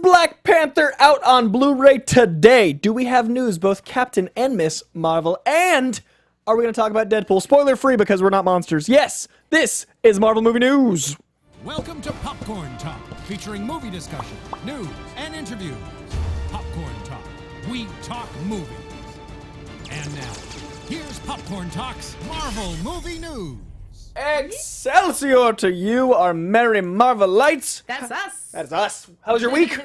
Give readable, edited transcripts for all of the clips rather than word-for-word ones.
Black Panther out on Blu-ray today? Do we have news, both Captain and Miss Marvel? And are we going to talk about Deadpool? Spoiler-free because we're not monsters. Yes, this is Marvel Movie News. Welcome to Popcorn Talk, featuring movie discussion, news, and interviews. Popcorn Talk. We talk movies. And now, here's Popcorn Talk's Marvel Movie News. Excelsior to you, our Merry Marvellites. That's us. That's us. How was your week?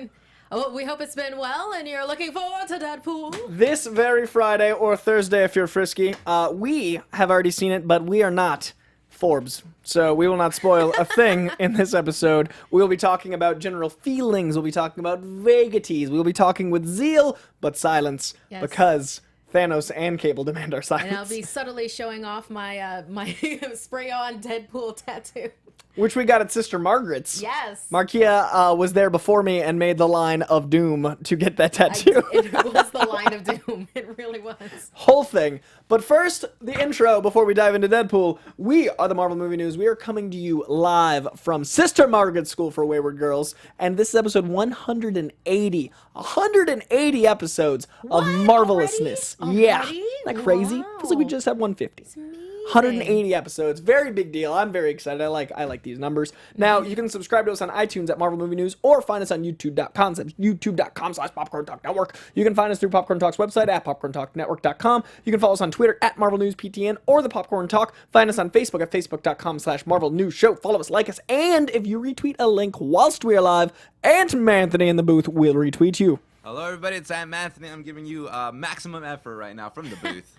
Oh, we hope it's been well and you're looking forward to Deadpool. This very Friday, or Thursday if you're frisky, we have already seen it, but we are not Forbes. So we will not spoil a thing in this episode. We'll be talking about general feelings. We'll be talking about vagaries. We'll be talking with zeal, but silence, because Thanos and Cable demand our silence. And I'll be subtly showing off my my spray-on Deadpool tattoo. Which we got at Sister Margaret's. Yes. Markeia was there before me and made the line of doom to get that tattoo. It was the line of doom. It really was. Whole thing. But first, the intro before we dive into Deadpool. We are the Marvel Movie News. We are coming to you live from Sister Margaret's School for Wayward Girls. And this is episode 180. 180 episodes of marvelousness. Already? Yeah. Isn't that crazy? Wow. Feels like we just had 150. 180 episodes. Very big deal. I'm very excited. I like these numbers. Now, you can subscribe to us on iTunes at Marvel Movie News or find us on youtube.com. That's youtube.com/Popcorn Talk Network. You can find us through Popcorn Talk's website at popcorntalknetwork.com. You can follow us on Twitter at Marvel News PTN or the Popcorn Talk. Find us on Facebook at facebook.com/Marvel News Show. Follow us, like us, and if you retweet a link whilst we are live, Aunt Anthony in the booth will retweet you. Hello, everybody. It's Aunt Anthony. I'm giving you maximum effort right now from the booth.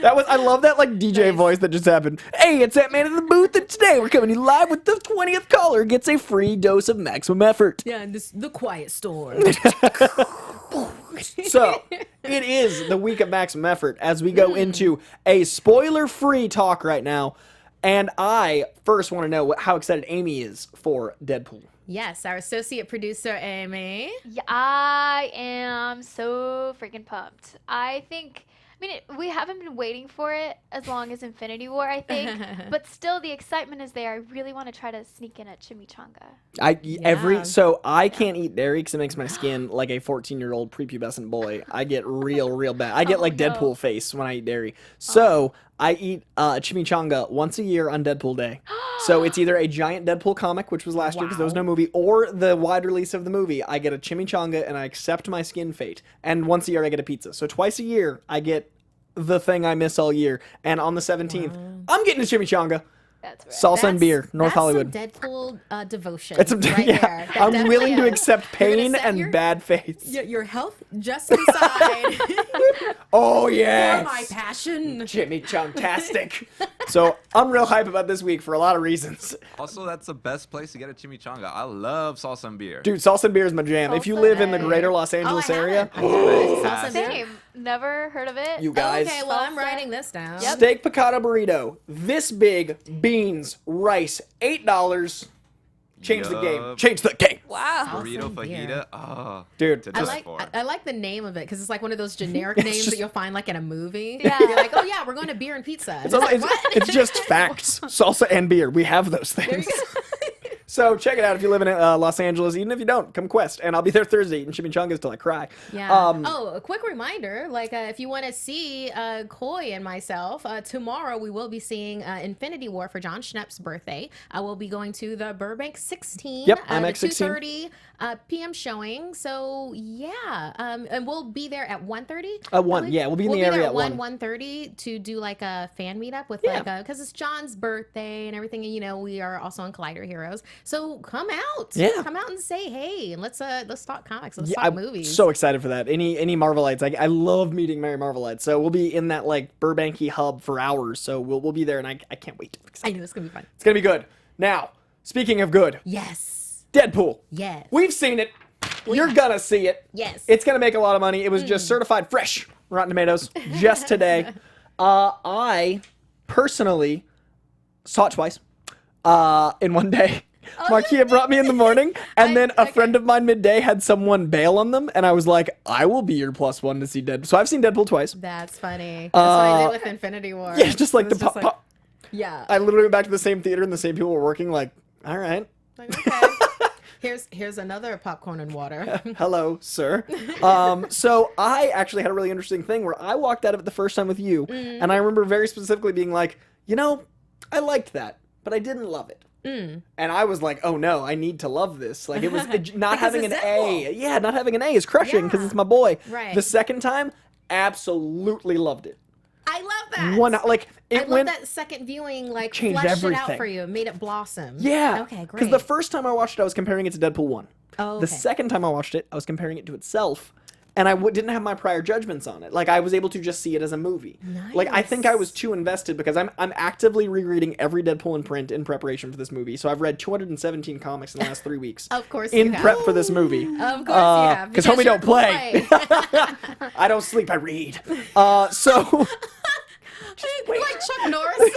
I love that like DJ voice that just happened. Hey, it's that man in the booth, and today we're coming to you live with the 20th caller gets a free dose of maximum effort. Yeah, and this the quiet storm. So, it is the week of maximum effort as we go into a spoiler-free talk right now. And I first want to know how excited Amy is for Deadpool. Yes, our associate producer, Amy. Yeah, I am so freaking pumped. We haven't been waiting for it as long as Infinity War, I think. But still, the excitement is there. I really want to try to sneak in a chimichanga. I can't eat dairy because it makes my skin like a 14-year-old prepubescent boy. I get real bad. I get Deadpool face when I eat dairy. So I eat chimichanga once a year on Deadpool Day. So it's either a giant Deadpool comic, which was last year because there was no movie, or the wide release of the movie. I get a chimichanga and I accept my skin fate. And once a year I get a pizza. So twice a year I get the thing I miss all year. And on the 17th, I'm getting a chimichanga. That's right. Salsa and beer, North Hollywood. That's some Deadpool devotion. It's there. I'm willing to accept You're pain gonna set and bad faith. Your health just aside. Oh, yes. For my passion. Chimichang-tastic. So I'm real hype about this week for a lot of reasons. Also, that's the best place to get a chimichanga. I love salsa and beer. Dude, salsa and beer is my jam. If you live in the greater Los Angeles area, Salsa and beer. Same. Never heard of it. you guys. Okay, well, I'm writing this down. Steak piccata burrito, this big, beans, rice, $8. Change the game. Change the game. Wow. Burrito and beer. fajita. Oh, Dude, to I die for. like the name of it because it's like one of those generic names that you'll find like in a movie. Yeah. You're like, oh yeah, we're going to beer and pizza. It's just facts. Salsa and beer. We have those things. So check it out if you live in Los Angeles. Even if you don't, come quest. And I'll be there Thursday eating chimichangas till I cry. Yeah. A quick reminder, if you want to see Coy and myself, tomorrow we will be seeing Infinity War for John Schnepp's birthday. I will be going to the Burbank 16. Yep, the IMAX 16. 2:30 p.m. showing. So yeah, and we'll be there at 1:30. We'll be in the area at 1:30 to do like a fan meetup with because it's John's birthday and everything. And we are also on Collider Heroes. So come out. Yeah. Come out and say hey, and let's talk comics. Let's talk movies. So excited for that. Any Marvellites. I love meeting Merry Marvellites. So we'll be in that Burbanky hub for hours. So we'll be there, and I can't wait. I know it's gonna be fun. It's gonna be good. Now, speaking of good, Yes. Deadpool. Yes. We've seen it. You're gonna see it. Yes. It's gonna make a lot of money. It was just certified fresh, Rotten Tomatoes, just today. I personally saw it twice in one day. Markeia brought me in the morning, and then a friend of mine midday had someone bail on them, and I was like, I will be your +1 to see Deadpool. So I've seen Deadpool twice. That's funny. That's what I did with Infinity War. Yeah, just like It the was pop. Yeah. I literally went back to the same theater, and the same people were working. Like, all right. Like, okay. Here's another popcorn and water. Hello, sir. So I actually had a really interesting thing where I walked out of it the first time with you, and I remember very specifically being like, I liked that, but I didn't love it. And I was like, oh no, I need to love this. Like, it was not having an A. Yeah, not having an A is crushing because it's my boy. Right. The second time, absolutely loved it. I love that. I love that second viewing, changed fleshed it out everything. for you, made it blossom. Yeah. Okay, great. Because the first time I watched it, I was comparing it to Deadpool 1. Oh, okay. The second time I watched it, I was comparing it to itself. And I didn't have my prior judgments on it. Like, I was able to just see it as a movie. Nice. Like, I think I was too invested because I'm actively rereading every Deadpool in print in preparation for this movie. So I've read 217 comics in the last 3 weeks. Of course in you have. prep for this movie. Of course you have. Because homie don't play. I don't sleep, I read. So... Like Chuck Norris.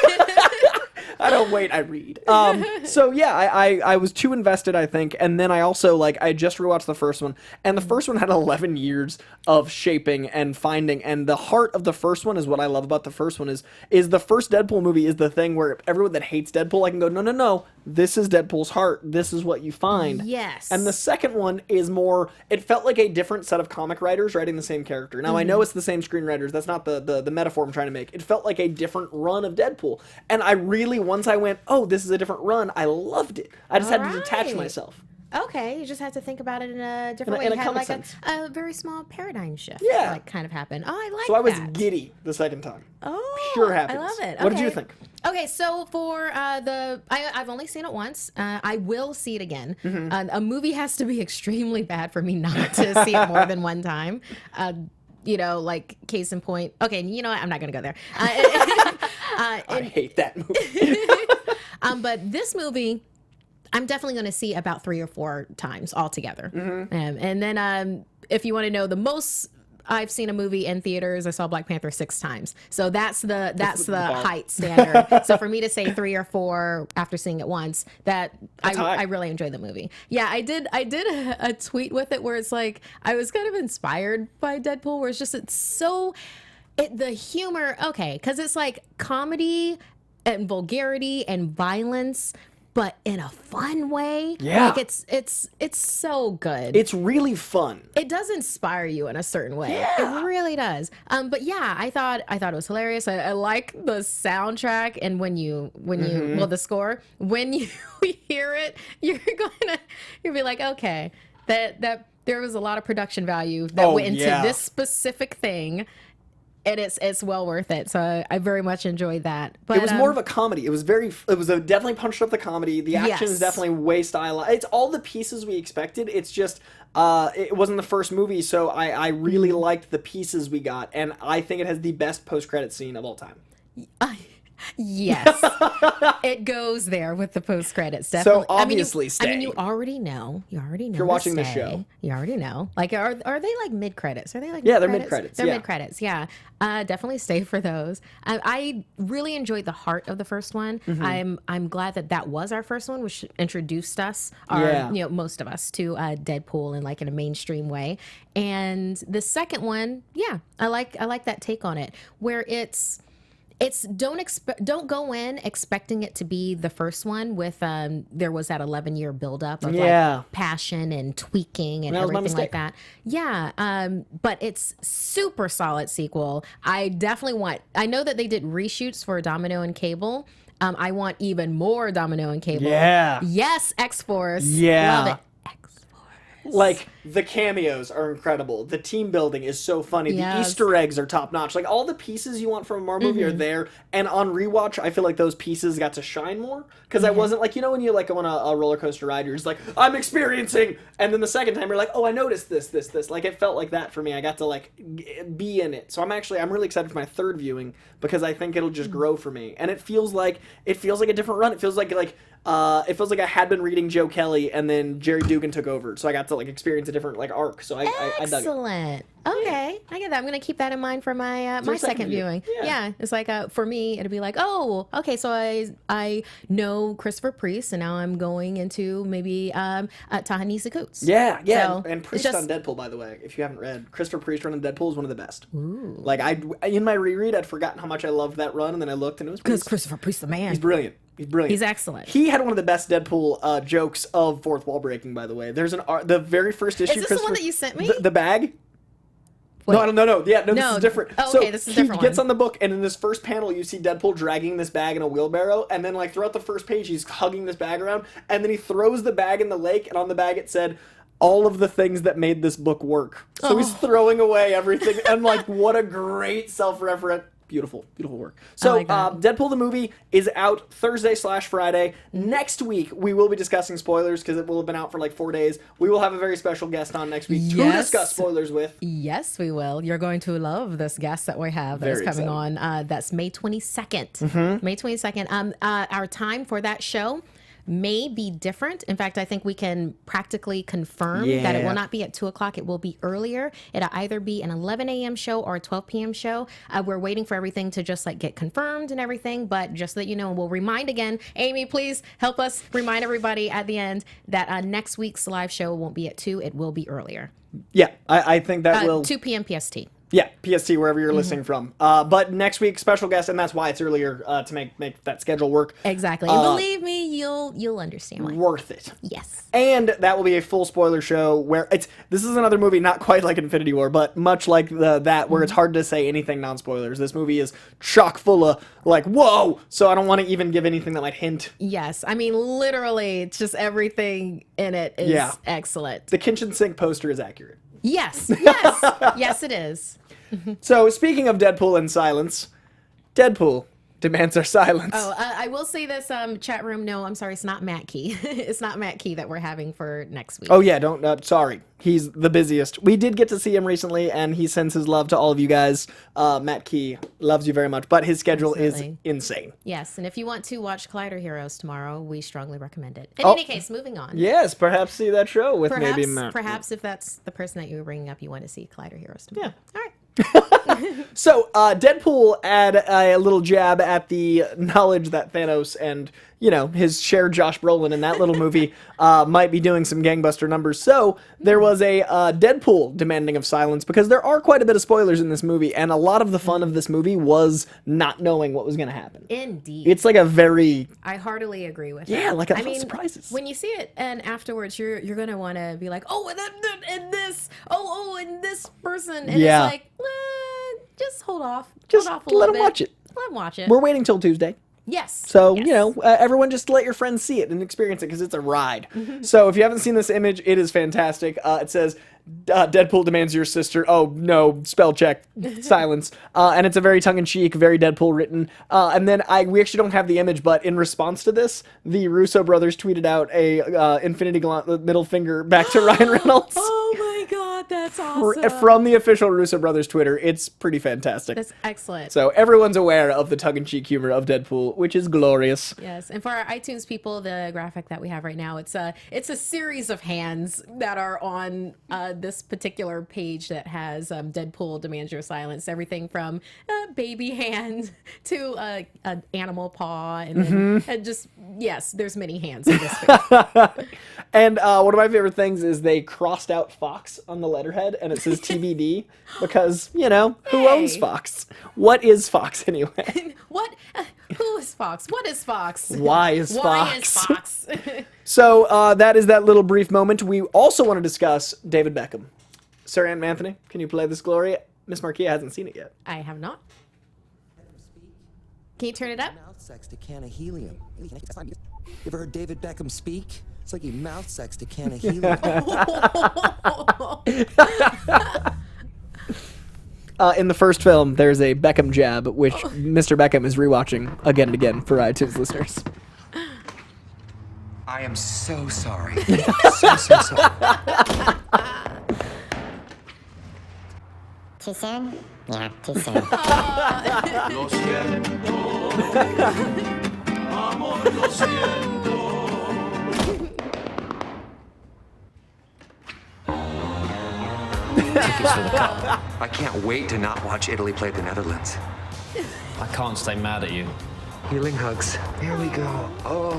I don't wait, I read. So yeah, I was too invested, I think, and then I also, I just rewatched the first one, and the first one had 11 years of shaping and finding, and the heart of the first one is what I love about the first one is the first Deadpool movie is the thing where everyone that hates Deadpool, I can go, no, this is Deadpool's heart, this is what you find. Yes. And the second one is more, it felt like a different set of comic writers writing the same character. Now, I know it's the same screenwriters, that's not the metaphor I'm trying to make. It felt like a different run of Deadpool, and I really, once I went, oh, this is a different run, I loved it. I just had to detach myself. Okay, you just had to think about it in a different way. In a You had comic like sense. a very small paradigm shift. Yeah. Kind of happened. Oh, I like that. So I was giddy the second time. Oh, Pure happiness. I love it. What did you think? Okay, so for I've only seen it once. I will see it again. A movie has to be extremely bad for me not to see it more than one time. Case in point. Okay, you know what? I'm not gonna go there. I hate that movie. But this movie, I'm definitely going to see about 3 or 4 times altogether. And then if you want to know the most I've seen a movie in theaters, I saw Black Panther 6 times. So that's the height standard. So for me to say 3 or 4 after seeing it once, I really enjoyed the movie. Yeah, I did a tweet with it where it's like I was kind of inspired by Deadpool, where the humor, okay, because it's like comedy and vulgarity and violence, but in a fun way. Yeah. Like it's so good. It's really fun. It does inspire you in a certain way. Yeah. It really does. But yeah, I thought it was hilarious. I like the soundtrack, and when you the score, when you hear it, you'll be like, okay, that there was a lot of production value that went into this specific thing. And it's well worth it. So I very much enjoyed that. But it was more of a comedy. It was definitely punched up the comedy. The action is definitely way stylized. It's all the pieces we expected. It's just it wasn't the first movie, so I really liked the pieces we got, and I think it has the best post-credit scene of all time. Yes, it goes there with the post credits. Definitely. So obviously, stay. you already know. If you're watching the show, you already know. Like, are they like mid credits? Are they like they're mid credits? They're mid credits. Yeah, definitely stay for those. I really enjoyed the heart of the first one. I'm glad that was our first one, which introduced us, most of us, to Deadpool in like in a mainstream way. And the second one, I like that take on it, where it's don't go in expecting it to be the first one with there was that 11-year buildup of like passion and tweaking and everything like that. But it's super solid sequel. I know that they did reshoots for Domino and Cable. I want even more Domino and Cable. Yes, X-Force. Love it. Like, the cameos are incredible. The team building is so funny. The Easter eggs are top notch. Like, all the pieces you want from a Marvel movie are there. And on rewatch, I feel like those pieces got to shine more. Because I wasn't like, when you like go on a roller coaster ride, you're just like, I'm experiencing. And then the second time, you're like, oh, I noticed this. Like, it felt like that for me. I got to like be in it. So I'm really excited for my third viewing because I think it'll just grow for me. And it feels like a different run. It feels like I had been reading Joe Kelly and then Jerry Dugan took over, so I got to like experience a different like arc. So I dug it. Excellent. Okay, I get that. I'm gonna keep that in mind for my my second viewing. Yeah, it's like for me, it'll be like, oh, okay, so I know Christopher Priest, and now I'm going into maybe Ta-Nehisi Coates. Yeah, So and Priest on Deadpool, by the way, if you haven't read, Christopher Priest running Deadpool is one of the best. Ooh. Like in my reread, I'd forgotten how much I loved that run, and then I looked, and it was because Christopher Priest, the man. He's brilliant. He's brilliant. He's excellent. He had one of the best Deadpool jokes of fourth wall breaking, by the way. There's the very first issue. Is this the one that you sent me? The bag? Wait. No. Yeah, no, this is different. Oh, okay, this is a different He gets one. on the book, and in this first panel, you see Deadpool dragging this bag in a wheelbarrow, and then, like, throughout the first page, he's hugging this bag around, and then he throws the bag in the lake, and on the bag it said, all of the things that made this book work. So he's throwing away everything, and, like, what a great self-referent. Beautiful work. So, like that. Deadpool the movie is out Thursday/Friday. Next week, we will be discussing spoilers because it will have been out for like 4 days. We will have a very special guest on next week to discuss spoilers with. Yes, we will. You're going to love this guest that we have that's coming on. That's May 22nd. Mm-hmm. May 22nd. Our time for that show may be different. In fact, I think we can practically confirm that it will not be at 2 o'clock. It will be earlier. It'll either be an 11 a.m. show or a 12 p.m. show. We're waiting for everything to just like get confirmed and everything. But just so that you know, we'll remind again, Amy, please help us remind everybody at the end that next week's live show won't be at 2. It will be earlier. Yeah, I think that will... 2 p.m. PST. Yeah, PST, wherever you're listening from. But next week, special guest, and that's why it's earlier to make that schedule work. Exactly. And believe me, you'll understand why. Worth it. Yes. And that will be a full spoiler show where this is another movie not quite like Infinity War, but much like that where it's hard to say anything non-spoilers. This movie is chock full of like, whoa! So I don't want to even give anything that might hint. Yes. I mean, literally, it's just everything in it is excellent. The kitchen sink poster is accurate. Yes. Yes, it is. So, speaking of Deadpool and silence, Deadpool demands our silence. Oh, I will say this, chat room. No, I'm sorry. It's not Matt Key. It's not Matt Key that we're having for next week. Oh, yeah. Sorry. He's the busiest. We did get to see him recently, and he sends his love to all of you guys. Matt Key loves you very much, but his schedule is insane. Yes, and if you want to watch Collider Heroes tomorrow, we strongly recommend it. In any case, moving on. Yes, perhaps see that show with maybe Matt. Perhaps if that's the person that you were bringing up, you want to see Collider Heroes tomorrow. Yeah. All right. So, Deadpool had a little jab at the knowledge that Thanos and, his shared Josh Brolin in that little movie might be doing some gangbuster numbers. So, there was a Deadpool demanding of silence because there are quite a bit of spoilers in this movie, and a lot of the fun of this movie was not knowing what was going to happen. Indeed. It's like a very... I heartily agree with that. Yeah, like a lot of surprises. When you see it and afterwards, you're going to want to be like, oh, and this, and this person. And it's like, just hold off. Just hold off a let little them bit. watch it. Let them watch it. We're waiting till Tuesday. Yes. So, yes. Everyone just let your friends see it and experience it because it's a ride. So if you haven't seen this image, it is fantastic. It says, Deadpool demands your sister. Oh, no, spell check, silence. And it's a very tongue-in-cheek, very Deadpool written. And then we actually don't have the image, but in response to this, the Russo brothers tweeted out a Infinity Gauntlet middle finger back to Ryan Reynolds. Oh my God, that's awesome. From the official Russo brothers Twitter. It's pretty fantastic. That's excellent. So everyone's aware of the tongue-in-cheek humor of Deadpool, which is glorious. Yes, and for our iTunes people, the graphic that we have right now, it's a series of hands that are on this particular page that has Deadpool demands your silence. Everything from a baby hand to an animal paw, and, and just there's many hands in this page. And one of my favorite things is they crossed out Fox on the letterhead, and it says TBD because who owns Fox? What is Fox anyway? What? Who is Fox? What is Fox? Why is Fox? Why is Fox? So that is that little brief moment. We also want to discuss David Beckham. Sir Aunt Anthony, can you play this glory? Miss Markeia hasn't seen it yet. I have not. Can you turn it up? Mouth sexed a can of helium. You ever heard David Beckham speak? It's like he mouth sexed a can of helium. In the first film, there's a Beckham jab, which Mr. Beckham is rewatching again and again for iTunes listeners. I am so sorry. so sorry. Too soon? Yeah, too soon. Lo siento. Amor, lo siento. Tickets for the cup. I can't wait to not watch Italy play the Netherlands. I can't stay mad at you. Healing hugs. Here we go. Oh,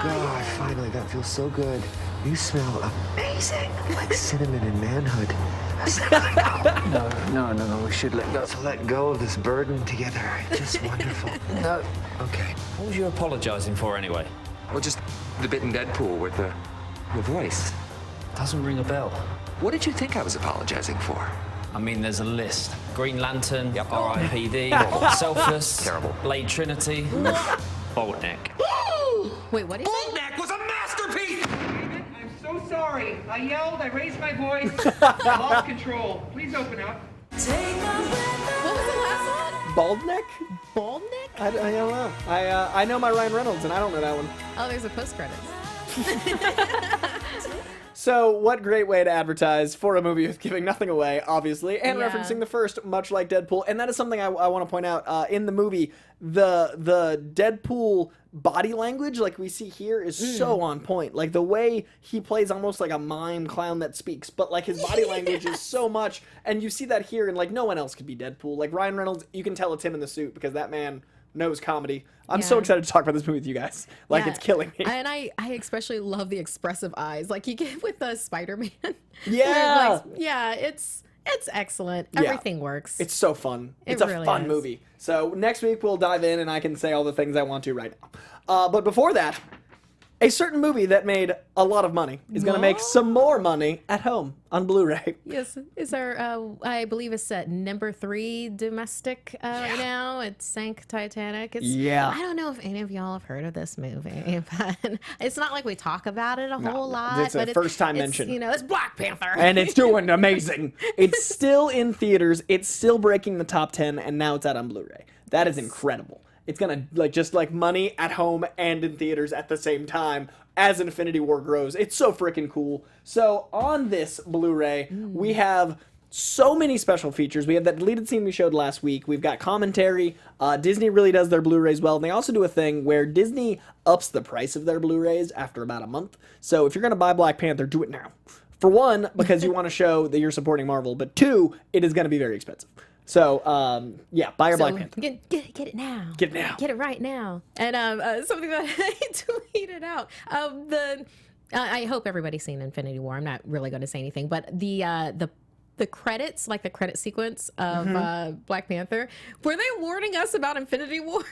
God, finally, that feels so good. You smell amazing, like cinnamon and manhood. No. We should let go of this burden together. It's just wonderful. No. Okay. What was you apologising for anyway? Well, just the bit in Deadpool with the voice. Doesn't ring a bell. What did you think I was apologizing for? I mean, there's a list. Green Lantern, Yep. R.I.P.D., Selfless, Terrible. Blade Trinity, Boldneck. Wait, what is it? Boldneck was a masterpiece! I'm so sorry. I yelled, I raised my voice, I lost control. Please open up. What was the last one? Baldneck? Baldneck? I don't know. I know my Ryan Reynolds, and I don't know that one. Oh, there's a post-credits. So, what great way to advertise for a movie with giving nothing away, obviously, and Yeah. referencing the first, much like Deadpool. And that is something I want to point out. In the movie, the Deadpool body language, like we see here, is so on point. Like, the way he plays almost like a mime clown that speaks, but, like, his body language is so much. And you see that here, and, like, no one else could be Deadpool. Like, Ryan Reynolds, you can tell it's him in the suit, because that man knows comedy. I'm so excited to talk about this movie with you guys. Like, Yeah. it's killing me. And I especially love the expressive eyes, like you get with the Spider-Man. Yeah. Yeah, it's excellent. Yeah. Everything works. It's so fun. It It's a really fun is. movie. So next week we'll dive in and I can say all the things I want to right now. But before that, a certain movie that made a lot of money is going to make some more money at home on Blu-ray. Yes, it's our, I believe it's at number 3 domestic right now. It sank Titanic. I don't know if any of y'all have heard of this movie, but it's not like we talk about it a whole lot. It's a but first-time mention. You know, it's Black Panther. And it's doing amazing. It's still in theaters. It's still breaking the top 10, and now it's out on Blu-ray. That is incredible. It's gonna just money at home and in theaters at the same time as Infinity War grows. It's so freaking cool. So on this Blu-ray, we have so many special features. We have that deleted scene we showed last week. We've got commentary. Disney really does their Blu-rays well. And they also do a thing where Disney ups the price of their Blu-rays after about a month. So if you're gonna buy Black Panther, do it now. For one, because you want to show that you're supporting Marvel. But two, it is gonna be very expensive. So, buy your Black Panther. Get it now. Get it now. Get it right now. And something that I tweeted out. I hope everybody's seen Infinity War. I'm not really going to say anything, but the credits, like the credit sequence of Black Panther, were they warning us about Infinity War?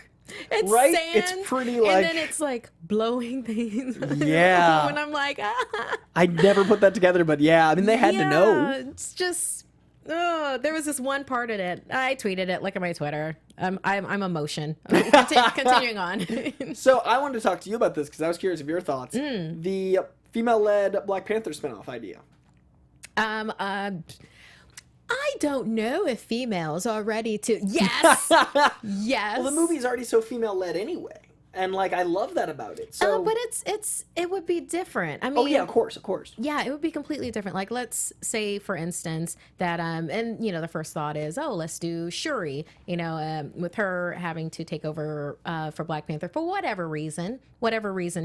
It's right? sand, It's pretty like... And then it's like blowing things. Yeah. And I'm like, I never put that together, but yeah, I mean, they had to know. It's just... Oh, there was this one part in it. I tweeted it. Look at my Twitter. I'm emotion. Continuing on. So I wanted to talk to you about this because I was curious of your thoughts. The female-led Black Panther spinoff idea. I don't know if females are ready to. Yes. Yes. Well, the movie's already so female-led anyway. And, like, I love that about it. So, but it would be different. I mean, oh, yeah, of course. Yeah, it would be completely different. Like, let's say, for instance, that, and, you know, the first thought is, oh, let's do Shuri, you know, with her having to take over for Black Panther for whatever reason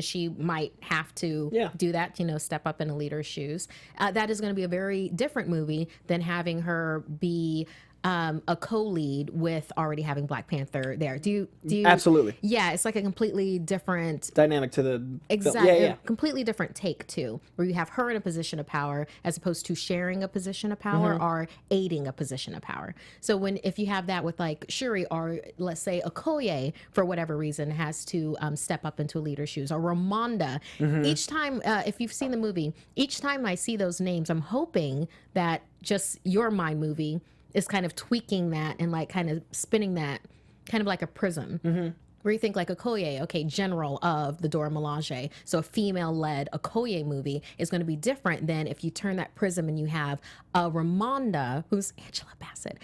she might have to do that, you know, step up in a leader's shoes. That is going to be a very different movie than having her be a co-lead with already having Black Panther there. Do you absolutely? Yeah, it's like a completely different dynamic to the exactly yeah. Completely different take too, where you have her in a position of power as opposed to sharing a position of power or aiding a position of power. So if you have that with like Shuri or let's say Okoye for whatever reason has to step up into a leader's shoes or Ramonda, each time if you've seen the movie, each time I see those names, I'm hoping that just Your Mind movie is kind of tweaking that and like kind of spinning that kind of like a prism. Where you think like Okoye, okay, general of the Dora Milaje. So a female-led Okoye movie is going to be different than if you turn that prism and you have Ramonda, who's Angela Bassett.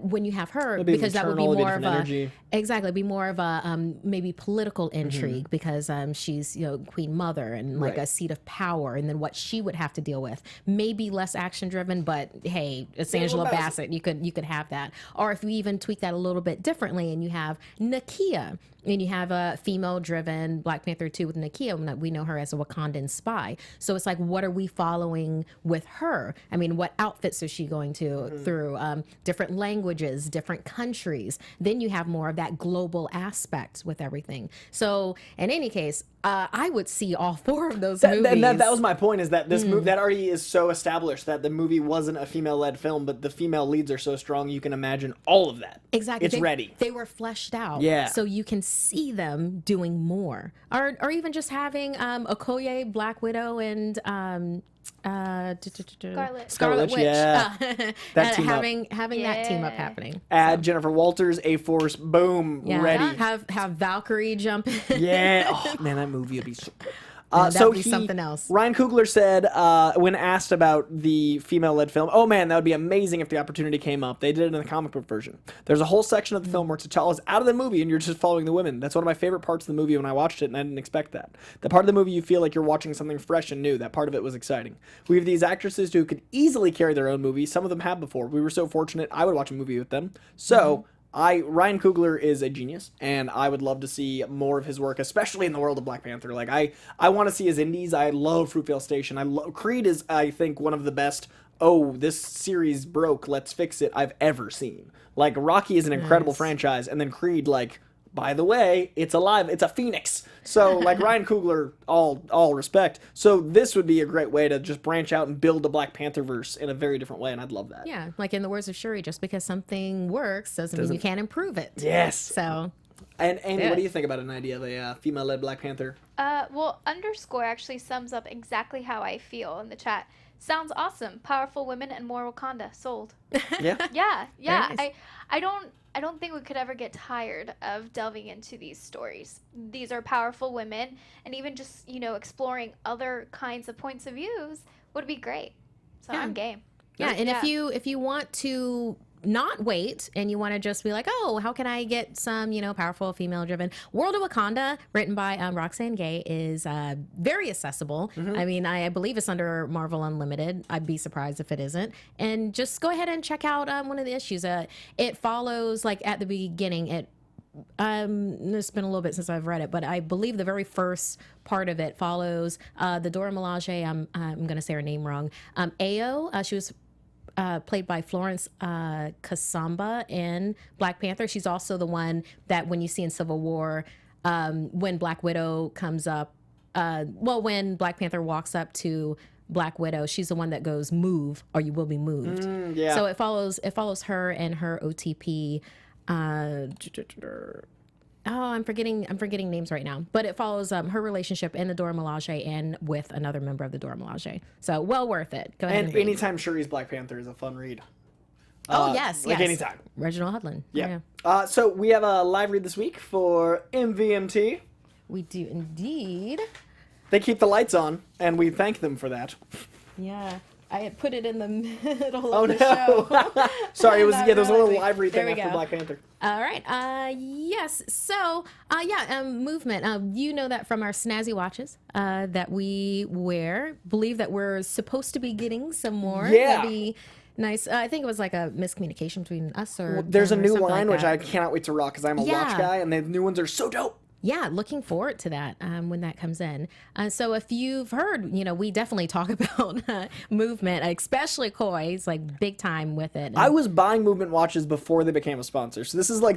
When you have her, because that would be more of a exactly be more of a maybe political intrigue because she's Queen Mother and like a seat of power, and then what she would have to deal with. Maybe less action-driven, but hey, it's Angela Bassett. You could have that. Or if you even tweak that a little bit differently, and you have Nakia And you have a female-driven Black Panther 2 with Nakia. We know her as a Wakandan spy. So it's like, what are we following with her? I mean, what outfits is she going to through? Different languages, different countries. Then you have more of that global aspect with everything. So in any case, I would see all 4 of those movies. That was my point, is that this movie that already is so established that the movie wasn't a female-led film, but the female leads are so strong you can imagine all of that. Exactly. It's ready. They were fleshed out. Yeah. So you can see them doing more. Or even just having Okoye, Black Widow, and Scarlet Witch. Yeah. That team having that team up happening. Add Jennifer Walters, A-Force, boom, ready. Have Valkyrie jump in. Yeah. Oh, man, that movie would be so... that would be something else. Ryan Coogler said, when asked about the female-led film, oh man, that would be amazing if the opportunity came up. They did it in the comic book version. There's a whole section of the film where T'Challa's out of the movie and you're just following the women. That's one of my favorite parts of the movie when I watched it, and I didn't expect that. The part of the movie you feel like you're watching something fresh and new. That part of it was exciting. We have these actresses who could easily carry their own movie. Some of them have before. We were so fortunate I would watch a movie with them. So... Ryan Coogler is a genius, and I would love to see more of his work, especially in the world of Black Panther. Like, I want to see his indies. I love Fruitvale Station. Creed is, I think, one of the best, this series broke, let's fix it, I've ever seen. Like, Rocky is an incredible franchise, and then Creed, like, by the way, it's alive. It's a phoenix. So, like, Ryan Coogler, all respect. So this would be a great way to just branch out and build the Black Panther verse in a very different way, and I'd love that. Yeah, like in the words of Shuri, just because something works doesn't mean you can't improve it. Yes. So... And Amy, what do you think about an idea of a female-led Black Panther? Well, Underscore actually sums up exactly how I feel in the chat. Sounds awesome. Powerful women and more Wakanda. Sold. Yeah. Yeah. Nice. I don't think we could ever get tired of delving into these stories. These are powerful women, and even just, exploring other kinds of points of views would be great. So I'm game. Yeah, and if you want to not wait and you want to just be like, oh, how can I get some, powerful female-driven? World of Wakanda, written by Roxane Gay, is very accessible. I mean, I believe it's under Marvel Unlimited. I'd be surprised if it isn't. And just go ahead and check out one of the issues. It follows, like, at the beginning, it's been a little bit since I've read it, but I believe the very first part of it follows the Dora Milaje, I'm going to say her name wrong, Ayo. She was played by Florence Kasamba in Black Panther. She's also the one that when you see in Civil War, when Black Widow comes up, when Black Panther walks up to Black Widow, she's the one that goes, "Move, or you will be moved." Yeah. So it follows her and her OTP. I'm forgetting names right now, but it follows her relationship in the Dora Milaje and with another member of the Dora Milaje. So well worth it. Go ahead. And anytime Shuri's Black Panther is a fun read. Yes. Anytime. Reginald Hudlin. Yeah. So we have a live read this week for MVMT. We do indeed. They keep the lights on, and we thank them for that. Yeah. I had put it in the middle of the show. Sorry, there was a little live read there thing after Black Panther. All right. Yes. So, movement. You know that from our snazzy watches that we wear. Believe that we're supposed to be getting some more. Yeah. That'd be nice. I think it was like a miscommunication between us or. Well, there's a new line like which I cannot wait to rock because I'm a watch guy, and the new ones are so dope. Yeah, looking forward to that when that comes in. So if you've heard, we definitely talk about movement, especially Coy. He's like big time with it. I was buying movement watches before they became a sponsor. So this is like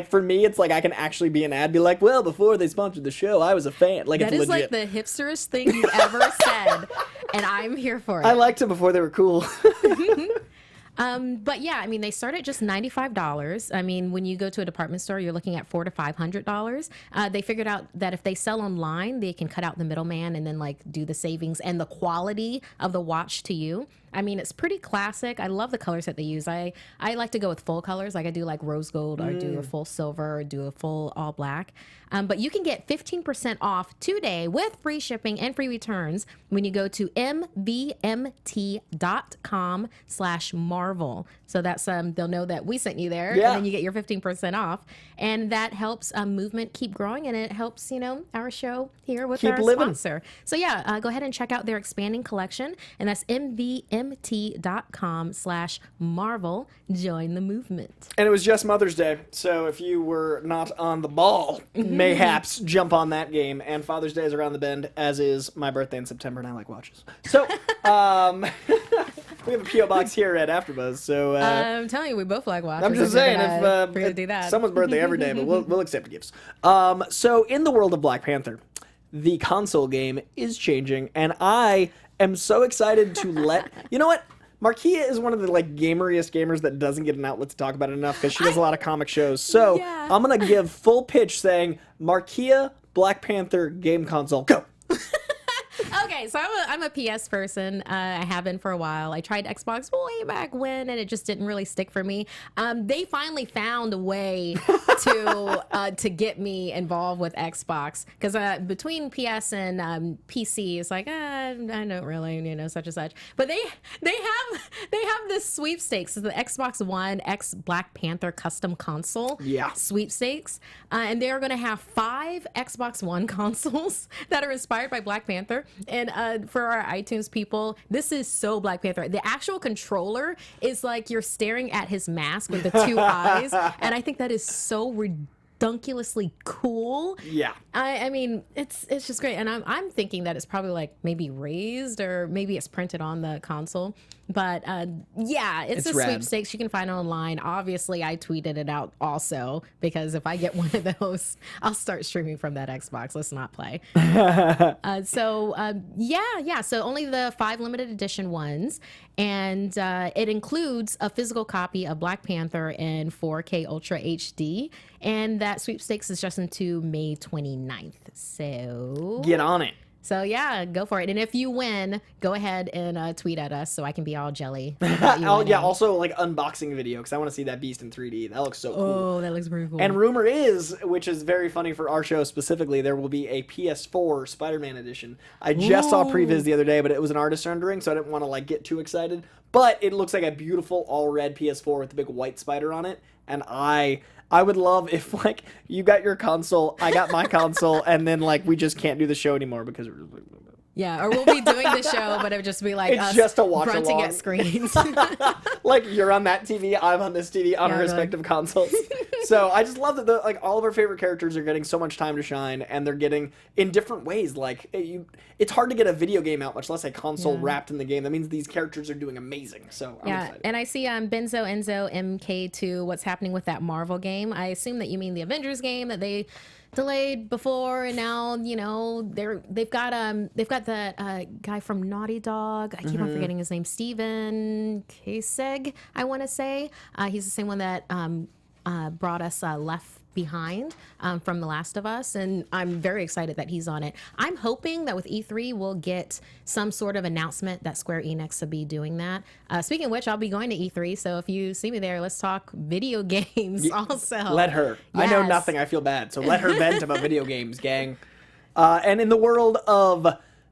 for me, it's like I can actually be an ad, be like, well, before they sponsored the show, I was a fan. Like, that it's is legit. Like the hipsterest thing you've ever said, and I'm here for it. I liked it before they were cool. But yeah, I mean, they start at just $95. I mean, when you go to a department store, you're looking at $400 to $500. They figured out that if they sell online, they can cut out the middleman and then like do the savings and the quality of the watch to you. I mean, it's pretty classic. I love the colors that they use. I like to go with full colors. Like I do like rose gold or do a full silver or do a full all black. But you can get 15% off today with free shipping and free returns when you go to mvmt.com/Marvel. So that's they'll know that we sent you there, and then you get your 15% off, and that helps movement keep growing, and it helps our show here with our sponsor. So yeah, go ahead and check out their expanding collection, and that's mvmt.com/Marvel. mt.com/Marvel. Join the movement. And it was just Mother's Day, so if you were not on the ball, mayhaps jump on that game. And Father's Day is around the bend, as is my birthday in September, and I like watches. So, we have a P.O. box here at AfterBuzz, so... I'm telling you, we both like watches. I'm just saying, if we're gonna do that. someone's birthday every day, but we'll accept gifts. So, in the world of Black Panther, the console game is changing, and I am so excited to let... You know what? Markeia is one of the gameriest gamers that doesn't get an outlet to talk about it enough because she does a lot of comic shows. So I'm going to give full pitch saying Markeia, Black Panther game console, go. Okay, so I'm a PS person. I have been for a while. I tried Xbox way back when, and it just didn't really stick for me. They finally found a way to get me involved with Xbox because between PS and PC, it's like I don't really, such and such. But they have this sweepstakes, the Xbox One X Black Panther custom console sweepstakes, and they are going to have 5 Xbox One consoles that are inspired by Black Panther. And for our iTunes people, this is so Black Panther. The actual controller is like you're staring at his mask with the 2 eyes, and I think that is so ridiculously cool. Yeah. I mean, it's just great, and I'm thinking that it's probably maybe raised or maybe it's printed on the console. But it's a rad. sweepstakes. You can find it online. Obviously, I tweeted it out also because if I get one of those, I'll start streaming from that Xbox. Let's not play. So only the 5 limited edition ones. And it includes a physical copy of Black Panther in 4K Ultra HD. And that sweepstakes is just into May 29th. So get on it. So yeah, go for it. And if you win, go ahead and tweet at us so I can be all jelly. Also unboxing video because I want to see that beast in 3D. That looks so cool. Oh, that looks pretty cool. And rumor is, which is very funny for our show specifically, there will be a PS4 Spider-Man edition. I just saw previs the other day, but it was an artist rendering, so I didn't want to get too excited. But it looks like a beautiful all red PS4 with the big white spider on it, and I would love if you got your console, I got my console, and then we just can't do the show anymore because we're just yeah, or we'll be doing the show, but it would just be it's us just to watch grunting along. at screens. You're on that TV, I'm on this TV on our respective consoles. So I just love that all of our favorite characters are getting so much time to shine, and they're getting in different ways. It's hard to get a video game out, much less a console wrapped in the game. That means these characters are doing amazing. So I'm excited. And I see Benzo Enzo MK2. What's happening with that Marvel game? I assume that you mean the Avengers game that they delayed before, and now they've got that guy from Naughty Dog. I keep on forgetting his name. Steven Kaseg, I want to say. He's the same one that brought us Left Behind from The Last of Us, and I'm very excited that he's on it. I'm hoping that with E3 we'll get some sort of announcement that Square Enix will be doing that. Speaking of which, I'll be going to E3, so if you see me there, let's talk video games also. Let her. Yes. I know nothing. I feel bad, so let her vent about video games, gang. And in the world of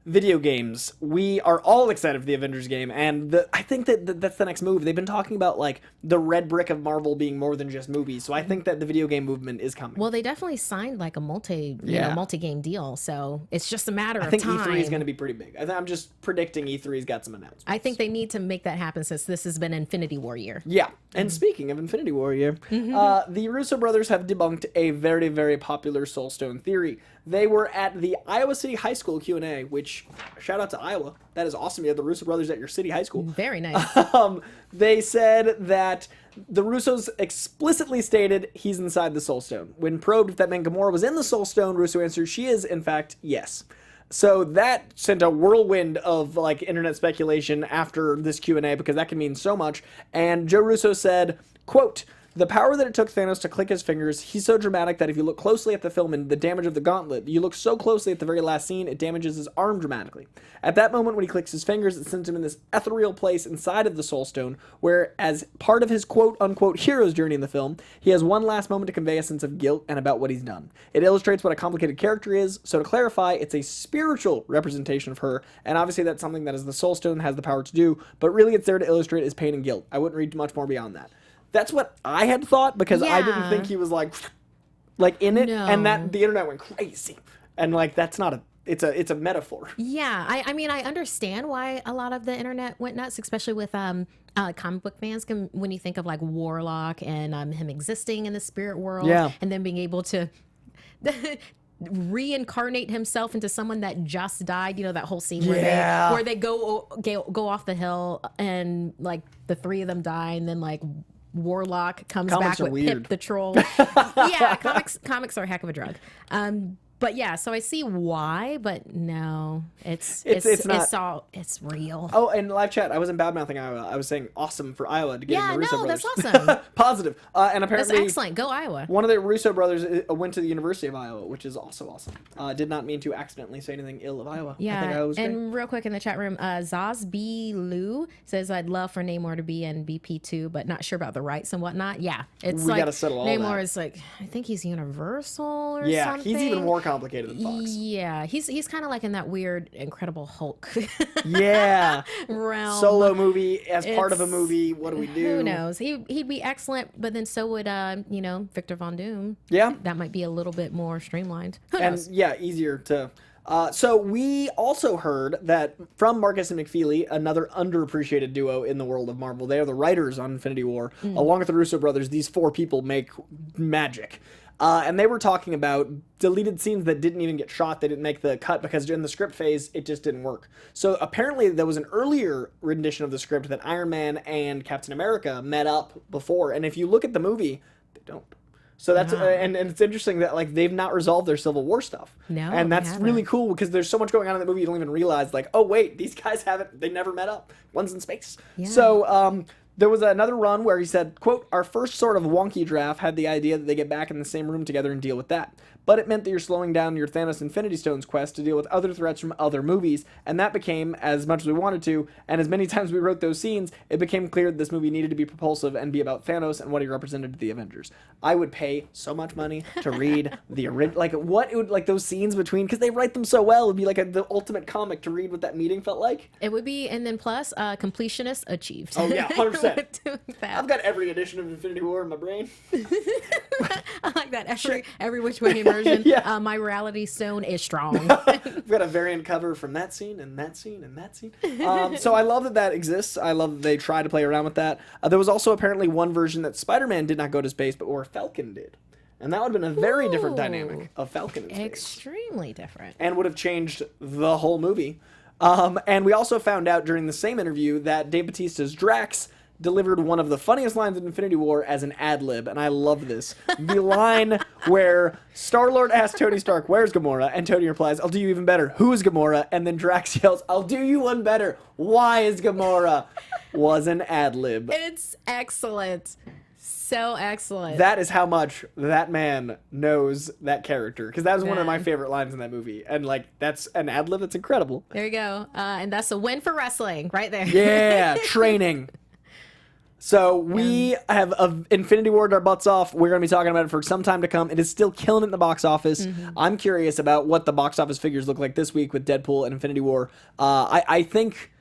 video games, we are all excited for the Avengers game, and I think that's the next move. They've been talking about the red brick of Marvel being more than just movies, so I think that the video game movement is coming. Well, they definitely signed a multi-game deal, so it's just a matter of time. I think E3 is going to be pretty big. I'm just predicting E3's got some announcements. I think they need to make that happen since this has been Infinity War year. Yeah, and speaking of Infinity War year, the Russo brothers have debunked a very, very popular Soulstone theory. They were at the Iowa City High School Q&A, which, shout out to Iowa. That is awesome. You have the Russo brothers at your city high school. Very nice. They said that the Russos explicitly stated he's inside the Soulstone. When probed if that meant Gamora was in the Soulstone, Russo answered she is, in fact, yes. So that sent a whirlwind of internet speculation after this Q&A because that can mean so much. And Joe Russo said, quote, "The power that it took Thanos to click his fingers, he's so dramatic that if you look closely at the film and the damage of the gauntlet, you look so closely at the very last scene, it damages his arm dramatically. At that moment when he clicks his fingers, it sends him in this ethereal place inside of the Soul Stone, where as part of his quote-unquote hero's journey in the film, he has one last moment to convey a sense of guilt and about what he's done. It illustrates what a complicated character is, so to clarify, it's a spiritual representation of her, and obviously that's something that as the Soul Stone has the power to do, but really it's there to illustrate his pain and guilt. I wouldn't read much more beyond that." That's what I had thought because I didn't think he was in it, and that the internet went crazy. And that's not it's a metaphor. Yeah, I mean, I understand why a lot of the internet went nuts, especially with comic book fans. When you think of like Warlock and him existing in the spirit world, and then being able to reincarnate himself into someone that just died. You know, that whole scene where they go off the hill and like the three of them die, and then like Warlock comes back with Pip the troll. Yeah, comics are a heck of a drug. But yeah, so I see why, but no, it's real. Oh, and live chat, I wasn't bad-mouthing Iowa. I was saying awesome for Iowa to get in the Russo brothers. That's awesome. Positive. And apparently... That's excellent. Go Iowa. One of the Russo brothers went to the University of Iowa, which is also awesome. Did not mean to accidentally say anything ill of Iowa. Yeah, I think Iowa was and great. real quick in the chat room, Zaz B. Lou says, I'd love for Namor to be in BP2, but not sure about the rights and whatnot. Yeah, it's we like gotta settle all Namor that. Is like, I think he's Universal or something. He's even more complicated than Fox. Yeah, he's kind of like in that weird Incredible Hulk realm. Solo movie as part of a movie. What do we do? Who knows? He'd be excellent, but then so would Victor Von Doom. Yeah, that might be a little bit more streamlined. Easier to. So we also heard that from Marcus and McFeely, another underappreciated duo in the world of Marvel. They are the writers on Infinity War. Along with the Russo brothers, these four people make magic. And they were talking about deleted scenes that didn't even get shot. They didn't make the cut because in the script phase, it just didn't work. So apparently there was an earlier rendition of the script that Iron Man and Captain America met up before. And if you look at the movie, they don't. So that's and it's interesting that like they've not resolved their Civil War stuff. No, and that's really cool because there's so much going on in the movie you don't even realize like, oh wait, these guys they never met up. One's in space. Yeah. So there was another run where he said, quote, our first sort of wonky draft had the idea that they get back in the same room together and deal with that. But it meant that you're slowing down your Thanos Infinity Stones quest to deal with other threats from other movies, and that became, as much as we wanted to, and as many times we wrote those scenes, it became clear that this movie needed to be propulsive and be about Thanos and what he represented to the Avengers. I would pay so much money to read the original, like what it would, like those scenes between, because they write them so well, it would be like the ultimate comic to read what that meeting felt like. It would be, and then plus, completionist achieved. Oh yeah, 100%. I've got every edition of Infinity War in my brain. I like that. Every which way immersion. Yeah. My reality stone is strong. I've got a variant cover from that scene and that scene and that scene. So I love that exists. I love that they try to play around with that. There was also apparently one version that Spider-Man did not go to space, but where Falcon did. And that would have been a very different dynamic of Falcon in space. Extremely different. And would have changed the whole movie. And we also found out during the same interview that Dave Bautista's Drax delivered one of the funniest lines in Infinity War as an ad-lib, and I love this. The line where Star-Lord asks Tony Stark, where's Gamora? And Tony replies, I'll do you even better. Who is Gamora? And then Drax yells, I'll do you one better. Why is Gamora? Was an ad-lib. It's excellent. So excellent. That is how much that man knows that character, because that was one of my favorite lines in that movie, and like that's an ad-lib that's incredible. There you go. And that's a win for wrestling right there. Yeah, training. So we have Infinity War our butts off. We're going to be talking about it for some time to come. It is still killing it in the box office. I'm curious about what the box office figures look like this week with Deadpool and Infinity War. I think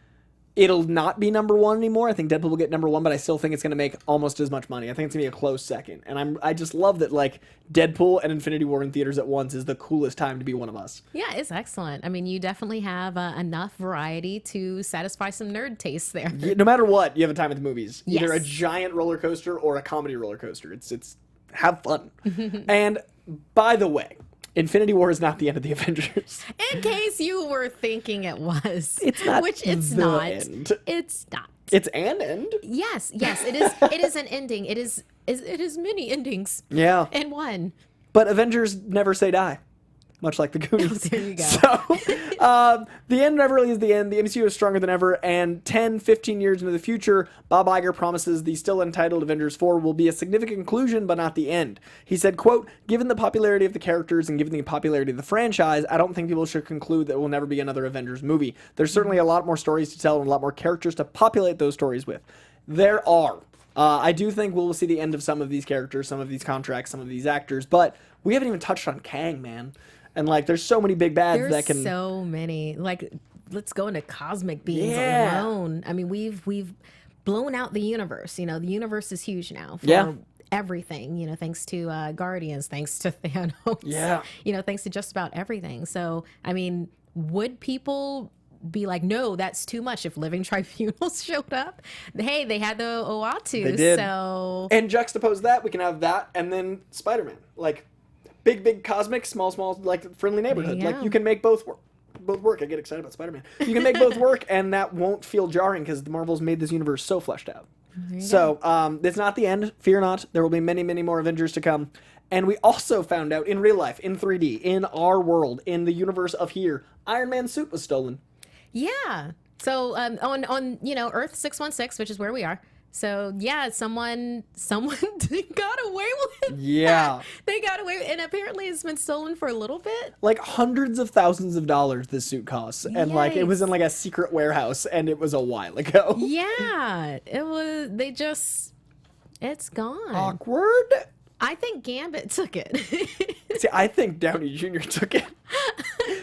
it'll not be number one anymore. I think Deadpool will get number one, but I still think it's going to make almost as much money. I think it's going to be a close second. And I just love that like Deadpool and Infinity War in theaters at once is the coolest time to be one of us. Yeah, it's excellent. I mean, you definitely have enough variety to satisfy some nerd tastes there. No matter what, you have a time at the movies. Yes. Either a giant roller coaster or a comedy roller coaster. It's have fun. And by the way, Infinity War is not the end of the Avengers. In case you were thinking it was. It's not. Which it's the not. End. It's not. It's an end. Yes, it is. It is an ending. It is many endings. Yeah. In one. But Avengers never say die. Much like the Goonies. There you go. So, the end never really is the end. The MCU is stronger than ever, and 10, 15 years into the future, Bob Iger promises the still untitled Avengers 4 will be a significant conclusion, but not the end. He said, quote, given the popularity of the characters and given the popularity of the franchise, I don't think people should conclude that there will never be another Avengers movie. There's certainly a lot more stories to tell and a lot more characters to populate those stories with. There are. I do think we'll see the end of some of these characters, some of these contracts, some of these actors, but we haven't even touched on Kang, man. And like, there's so many big bads that can. There's so many. Like, let's go into cosmic beings alone. I mean, we've blown out the universe. You know, the universe is huge now. For everything, thanks to Guardians, thanks to Thanos. Yeah. Thanks to just about everything. So, I mean, would people be like, no, that's too much if Living Tribunals showed up? Hey, they had the Oatu. They did. So... And juxtapose that, we can have that and then Spider-Man. Like, big cosmic, small, like, friendly neighborhood. Like, you can make both work. I get excited about Spider-Man. You can make both work, and that won't feel jarring because the Marvels made this universe so fleshed out. So, it's not the end. Fear not. There will be many, many more Avengers to come. And we also found out in real life, in 3D, in our world, in the universe of here, Iron Man's suit was stolen. Yeah. So on Earth 616, which is where we are. So yeah, someone got away with it. Yeah. They got away with it, and apparently it's been stolen for a little bit. Like hundreds of thousands of dollars this suit costs. And like it was in like a secret warehouse and it was a while ago. Yeah. It's gone. Awkward. I think Gambit took it. See, I think Downey Jr. took it.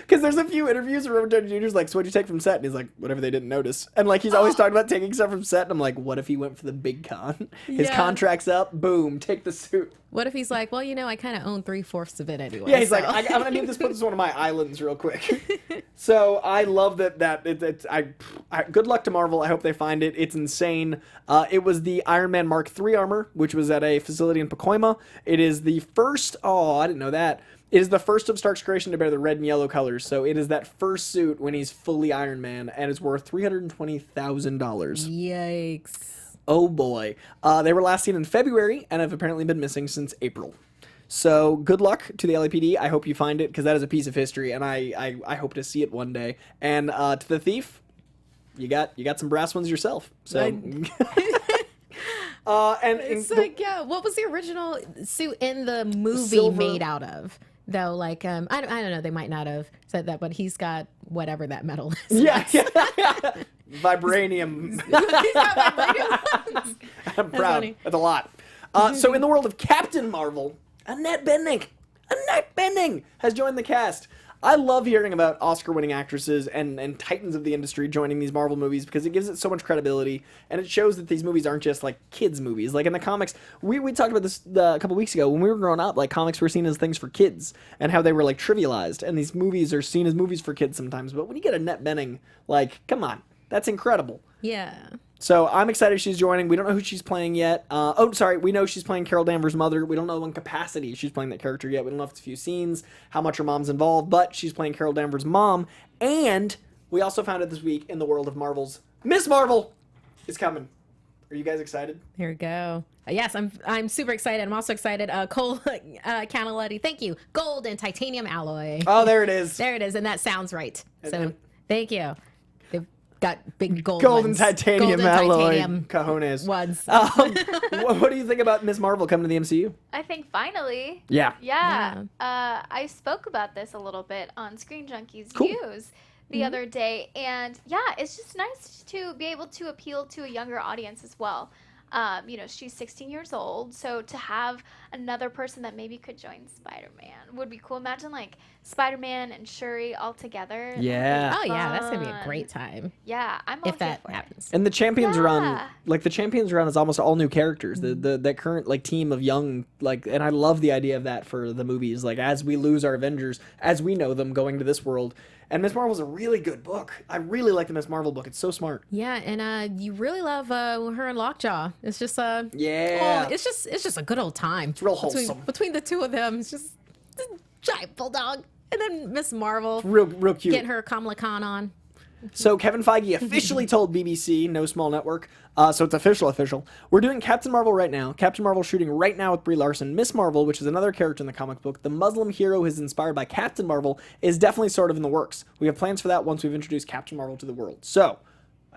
Because there's a few interviews where Robert Downey Jr.'s like, so what'd you take from set? And he's like, whatever they didn't notice. And like, he's always talking about taking stuff from set. And I'm like, what if he went for the big con? His contract's up, boom, take the suit. What if he's like, well, I kind of own 3/4 of it anyway. Yeah, he's like, I'm going to need this, put this on one of my islands real quick. So I love that good luck to Marvel. I hope they find it. It's insane. It was the Iron Man Mark III armor, which was at a facility in Pacoima. It is the first, I didn't know that. It is the first of Stark's creation to bear the red and yellow colors. So it is that first suit when he's fully Iron Man, and it's worth $320,000. Yikes. Oh boy. They were last seen in February and have apparently been missing since April. So good luck to the LAPD. I hope you find it because that is a piece of history, and I hope to see it one day. And to the thief, you got some brass ones yourself. So. What was the original suit in the movie made out of? Though, like, I don't know, they might not have said that, but he's got whatever that metal is. Yeah. Vibranium. He's got vibranium. I'm proud. Funny. That's a lot. So in the world of Captain Marvel, Annette Bening has joined the cast. I love hearing about Oscar-winning actresses and titans of the industry joining these Marvel movies because it gives it so much credibility, and it shows that these movies aren't just like kids movies. Like in the comics, we talked about this a couple weeks ago when we were growing up. Like comics were seen as things for kids and how they were like trivialized, and these movies are seen as movies for kids sometimes. But when you get Annette Bening, like, come on, that's incredible. Yeah. So I'm excited she's joining. We don't know who she's playing yet. We know she's playing Carol Danvers' mother. We don't know in capacity she's playing that character yet. We don't know if it's a few scenes, how much her mom's involved, but she's playing Carol Danvers' mom. And we also found out this week in the world of Marvels, Miss Marvel is coming. Are you guys excited? Here we go. Yes, I'm super excited. I'm also excited. Cole Canaletti, thank you. Gold and titanium alloy. Oh, there it is. There it is, and that sounds right. So thank you. Got big gold and titanium alloy cojones. Ones. What do you think about Miss Marvel coming to the MCU? I think finally. Yeah. I spoke about this a little bit on Screen Junkies News the other day, and it's just nice to be able to appeal to a younger audience as well. She's 16 years old, so to have another person that maybe could join Spider-Man would be cool. Imagine like Spider-Man and Shuri all together. Yeah. Oh yeah, that's gonna be a great time. Yeah, I'm all if that for happens. And the Champions run, like the Champions run, is almost all new characters. The current like team of young and I love the idea of that for the movies. Like as we lose our Avengers, as we know them going to this world. And Miss Marvel's a really good book. I really like the Miss Marvel book. It's so smart. Yeah, and you really love her and Lockjaw. It's just it's just a good old time. It's real wholesome. Between the two of them, it's just a giant bulldog. And then Miss Marvel, real cute, getting her Kamala Khan on. So Kevin Feige officially told BBC, no small network, so it's official. We're doing Captain Marvel right now. Captain Marvel shooting right now with Brie Larson. Miss Marvel, which is another character in the comic book, the Muslim hero who is inspired by Captain Marvel, is definitely sort of in the works. We have plans for that once we've introduced Captain Marvel to the world. So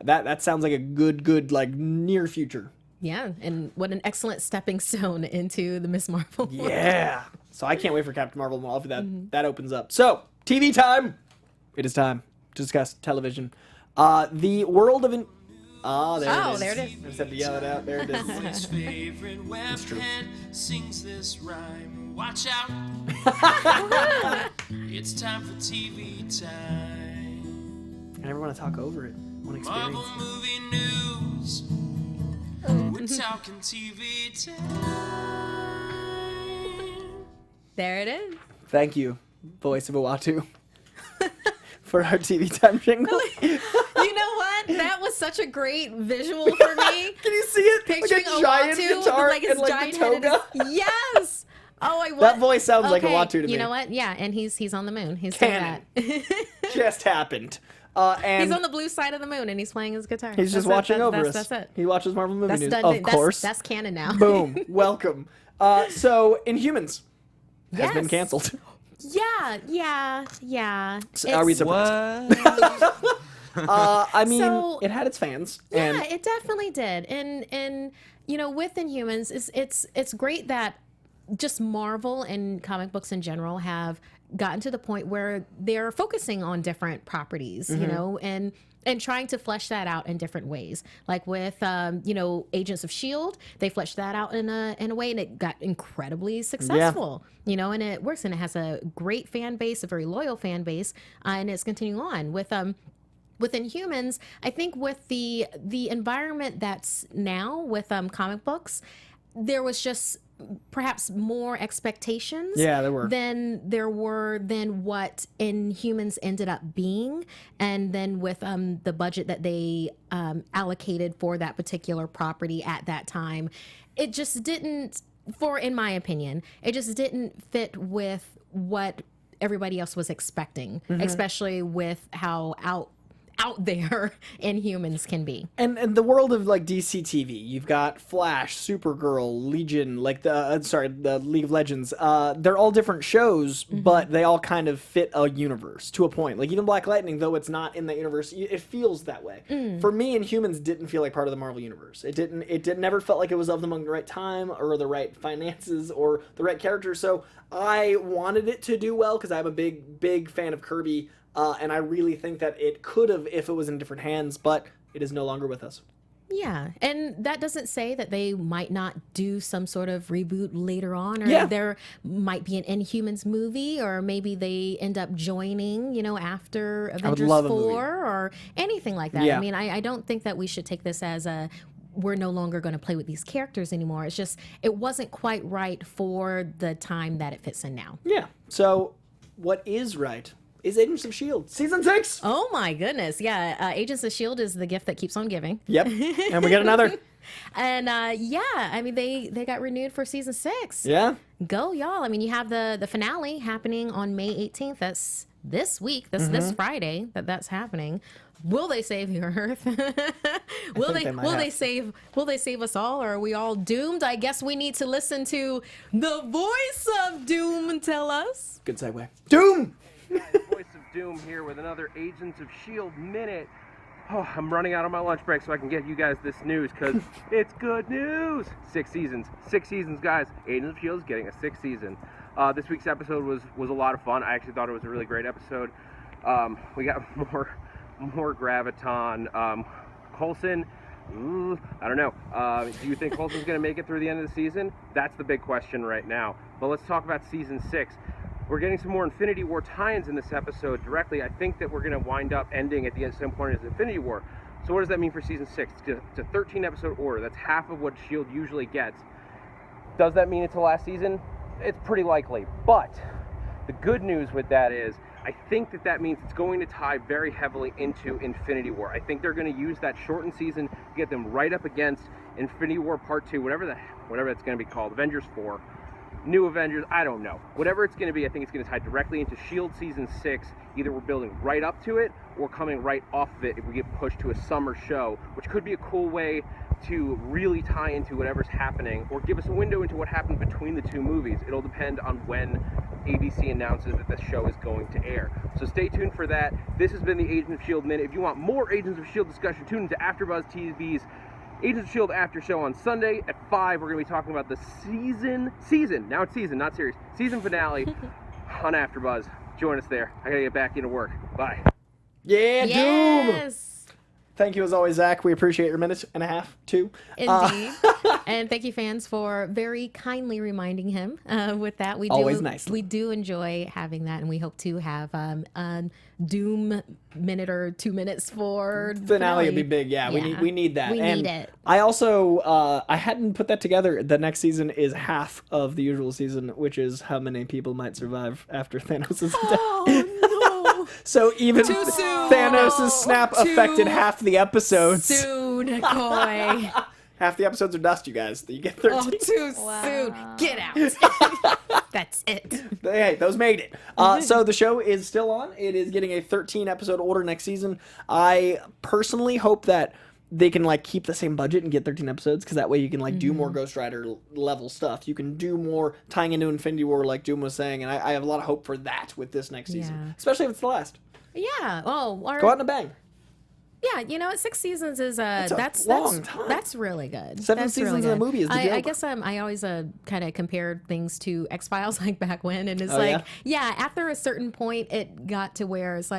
that sounds like a good like near future. Yeah, and what an excellent stepping stone into the Miss Marvel world. Yeah. So I can't wait for Captain Marvel after that opens up. So, TV time. It is time to discuss television. The world of... there it is. I just had to yell it out. There it is. It's true. Sings this rhyme. Watch out. It's time for TV time. I never want to talk over it. I want to experience Marvel movie news. talking TV time. There it is. Thank you, voice of Uatu, for our TV time jingle. You know what? That was such a great visual for me. Can you see it? Picturing like a giant Uatu guitar with like his and like giant the head. toga. Yes. Oh, I want That voice sounds like Uatu to me. You know what? Yeah, and he's on the moon. He's doing Canon. that. Just happened. And He's on the blue side of the moon and he's playing his guitar. he's just That's it. watching over us. That's it. He watches Marvel movie That's news, done. of course. That's canon now. Boom. Welcome. So, Inhumans has been Yes. canceled. Yeah. So are we surprised? I mean, So- it had its fans. Yeah, And it definitely did. And you know, with Inhumans, it's great that just Marvel and comic books in general have gotten to the point where they're focusing on different properties, you know, and trying to flesh that out in different ways. Like with you know, Agents of S.H.I.E.L.D., they fleshed that out in a way, and it got incredibly successful. You know, and it works, and it has a great fan base, a very loyal fan base, and it's continuing on with Inhumans. I think with the environment that's now with comic books, there was just perhaps more expectations than what Inhumans ended up being, and then with the budget that they allocated for that particular property at that time, it just didn't, in my opinion, it just didn't fit with what everybody else was expecting, especially with how out there Inhumans can be. And the world of like DC TV, you've got Flash, Supergirl, Legion, like the League of Legends. They're all different shows, but they all kind of fit a universe to a point. Like even Black Lightning, though it's not in that universe, it feels that way. For me, Inhumans didn't feel like part of the Marvel universe. It never felt like it was of them at the right time or the right finances or the right character. So I wanted it to do well because I'm a big fan of Kirby. And I really think that it could have if it was in different hands, but it is no longer with us. Yeah, and that doesn't say that they might not do some sort of reboot later on, or there might be an Inhumans movie, or maybe they end up joining, you know, after Avengers 4 or anything like that. Yeah. I mean, I don't think that we should take this as we're no longer going to play with these characters anymore. It's just, it wasn't quite right for the time that it fits in now. Yeah. So what is right is Agents of S.H.I.E.L.D. Season 6. Oh my goodness. Yeah. Agents of S.H.I.E.L.D. is the gift that keeps on giving. Yep. And we get another. And I mean, they got renewed for season 6. Yeah. Go, y'all. I mean, you have the finale happening on May 18th. That's this week. That's this Friday that's happening. Will they save the Earth? Will they save us all, or are we all doomed? I guess we need to listen to the voice of Doom tell us. Good segue. Doom! Voice of Doom here with another Agents of S.H.I.E.L.D. minute. Oh, I'm running out of my lunch break so I can get you guys this news because it's good news. 6 seasons. 6 seasons, guys. Agents of S.H.I.E.L.D. is getting a 6th season. This week's episode was a lot of fun. I actually thought it was a really great episode. We got more Graviton. Coulson, I don't know. Do you think Coulson's going to make it through the end of the season? That's the big question right now. But let's talk about season 6. We're getting some more Infinity War tie-ins in this episode directly. I think that we're going to wind up ending at the end, some point as Infinity War. So what does that mean for season 6? It's a 13-episode order. That's half of what S.H.I.E.L.D. usually gets. Does that mean it's the last season? It's pretty likely. But the good news with that is I think that means it's going to tie very heavily into Infinity War. I think they're going to use that shortened season to get them right up against Infinity War Part 2, whatever that's going to be called, Avengers 4. New Avengers, I don't know. Whatever it's going to be, I think it's going to tie directly into S.H.I.E.L.D. Season 6. Either we're building right up to it or coming right off of it if we get pushed to a summer show, which could be a cool way to really tie into whatever's happening or give us a window into what happened between the two movies. It'll depend on when ABC announces that the show is going to air. So stay tuned for that. This has been the Agents of S.H.I.E.L.D. Minute. If you want more Agents of S.H.I.E.L.D. discussion, tune into AfterBuzz TV's Agents of S.H.I.E.L.D. After Show on Sunday at 5. We're going to be talking about the season, now it's season, not series, season finale on AfterBuzz. Join us there. I got to get back into work. Bye. Yeah, yes. Doom! Thank you as always, Zach. We appreciate your minute and a half, too. Indeed. And thank you, fans, for very kindly reminding him with that. We do enjoy having that, and we hope to have a Doom minute or 2 minutes for finale would be big. Yeah, we need that. We need it. I also I hadn't put that together. The next season is half of the usual season, which is how many people might survive after Thanos' death. Oh, no. So even Too soon. Thanos' snap affected half the episodes. Soon, Coy. Half the episodes are dust, you guys. You get 13. Oh, too soon. Get out. That's it. Hey, those made it. So the show is still on. It is getting a 13-episode order next season. I personally hope that they can keep the same budget and get 13 episodes, because that way you can do more Ghost Rider level stuff. You can do more tying into Infinity War, like Doom was saying, and I have a lot of hope for that with this next season, especially if it's the last. Yeah. Oh, go out in a bang. Yeah, 6 seasons is that's long time. That's really good. 7 seasons in a movie is the joke. I guess I always kind of compared things to X-Files back when, and it's after a certain point it got to where it's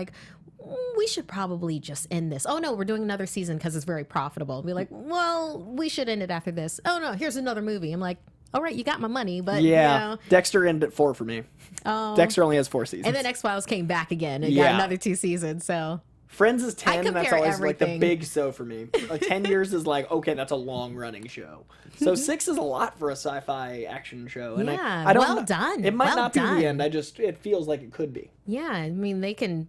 we should probably just end this. Oh no, we're doing another season because it's very profitable. Be well, we should end it after this. Oh no, here's another movie. I'm all right, you got my money, but Dexter ended at 4 for me. Oh, Dexter only has 4 seasons, and then X-Files came back again and got another 2 seasons. So Friends is 10, and that's always everything. the big so for me. 10 years is okay, that's a long running show. So 6 is a lot for a sci-fi action show. And I don't know. Done. It might not be the end. It feels like it could be. Yeah, I mean, they can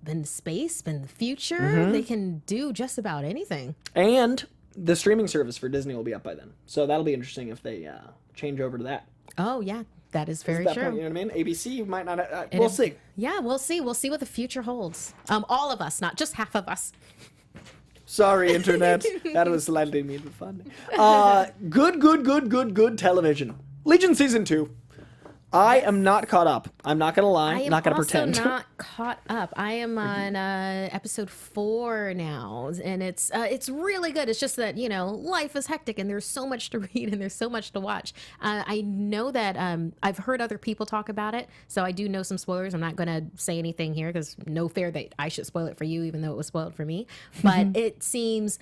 in space, in the future, they can do just about anything. And the streaming service for Disney will be up by then. So that'll be interesting if they change over to that. Oh, yeah. That is very true. Point, you know what I mean? ABC might not. We'll see. Yeah, we'll see. We'll see what the future holds. All of us, not just half of us. Sorry, internet. That was slightly mean but funny. Good television. Legion season 2. I am not caught up. I'm not gonna lie. I'm not gonna pretend. I am not caught up. I am on episode 4 now, and it's really good. It's just that life is hectic, and there's so much to read, and there's so much to watch. I know that I've heard other people talk about it, so I do know some spoilers. I'm not gonna say anything here because no fair that I should spoil it for you, even though it was spoiled for me. But it seems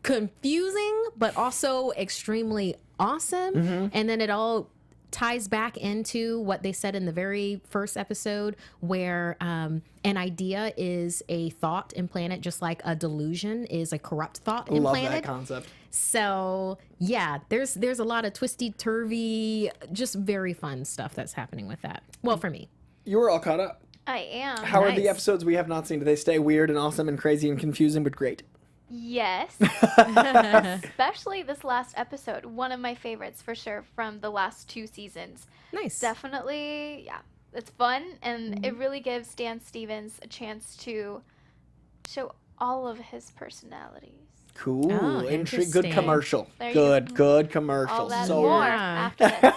confusing, but also extremely awesome, and then it all ties back into what they said in the very first episode, where an idea is a thought implanted, just like a delusion is a corrupt thought implanted. Love that concept. So yeah, there's a lot of twisty turvy, just very fun stuff that's happening with that. Well, for me. You were all caught up. I am. How are the episodes we have not seen? Do they stay weird and awesome and crazy and confusing but great? Yes. Especially this last episode. One of my favorites for sure from the last 2 seasons. Nice. Definitely, yeah. It's fun, and it really gives Dan Stevens a chance to show all of his personalities. Cool. Oh, Good commercial. Good commercial. All that so more after this.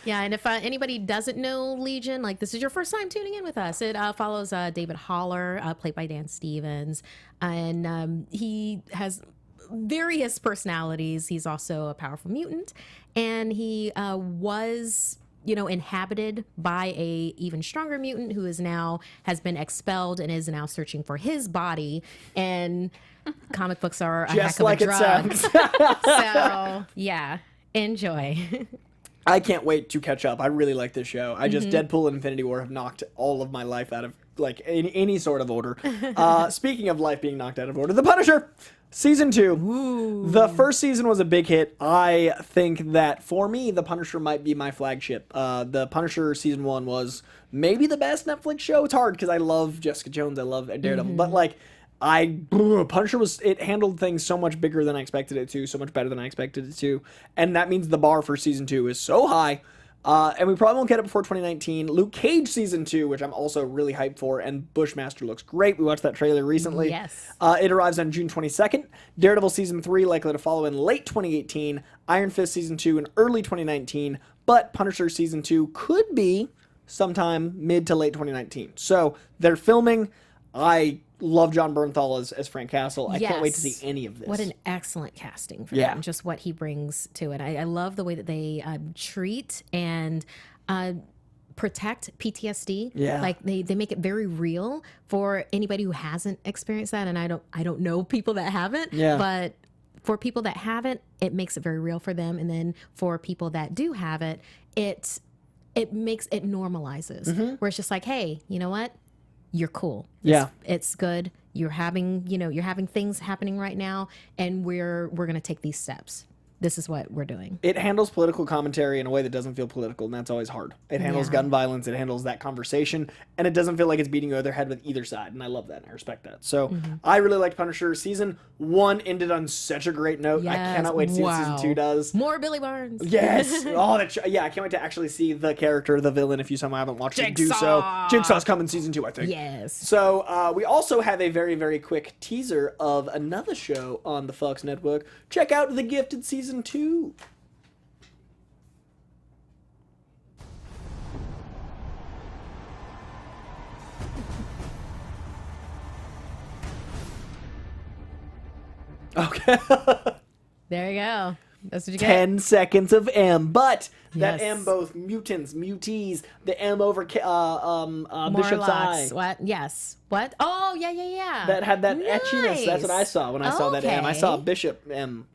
Yeah, and if anybody doesn't know Legion, this is your first time tuning in with us, it follows David Haller, played by Dan Stevens, and he has various personalities. He's also a powerful mutant, and he was inhabited by a even stronger mutant who has been expelled and is now searching for his body. And comic books are a just heck of like a drug. It sounds. So yeah, enjoy. I can't wait to catch up. I really like this show. I just Deadpool and Infinity War have knocked all of my life out of any sort of order. Speaking of life being knocked out of order, The Punisher season 2. Ooh. The first season was a big hit. I think that for me, The Punisher might be my flagship. The Punisher season 1 was maybe the best Netflix show. It's hard because I love Jessica Jones. I love Daredevil, but Punisher it handled things so much bigger than I expected it to, so much better than I expected it to, and that means the bar for season 2 is so high, and we probably won't get it before 2019. Luke Cage season 2, which I'm also really hyped for, and Bushmaster looks great. We watched that trailer recently. Yes. It arrives on June 22nd. Daredevil season 3 likely to follow in late 2018. Iron Fist season 2 in early 2019, but Punisher season 2 could be sometime mid to late 2019. So they're filming. I love John Bernthal as Frank Castle. I can't wait to see any of this. What an excellent casting for him. Just what he brings to it. I love the way that they treat and protect PTSD. Yeah. Like they make it very real for anybody who hasn't experienced that. And I don't know people that haven't. Yeah. But for people that haven't, it makes it very real for them. And then for people that do have it, it normalizes. Where it's just like, hey, you know what? You're cool. It's good. You're having things happening right now, and we're gonna take these steps. This is what we're doing. It handles political commentary in a way that doesn't feel political, and that's always hard. It handles gun violence, it handles that conversation, and it doesn't feel like it's beating you over the head with either side, and I love that, and I respect that. So I really liked Punisher. Season 1 ended on such a great note. Yes. I cannot wait to see what Season 2 does. More Billy Barnes. Yes. I can't wait to actually see the character, the villain, if you somehow haven't watched it, do so. Jigsaw's coming Season 2, I think. Yes. So we also have a very, very quick teaser of another show on the Fox Network. Check out The Gifted Season 2. Okay. There you go. That's what you get. 10 seconds of M, but that Yes. M both mutants, mutees, the M over Bishop's Eye. Morlocks. What? Yes. What? Oh, yeah. That had that etchiness. That's what I saw when I saw that M. I saw Bishop M.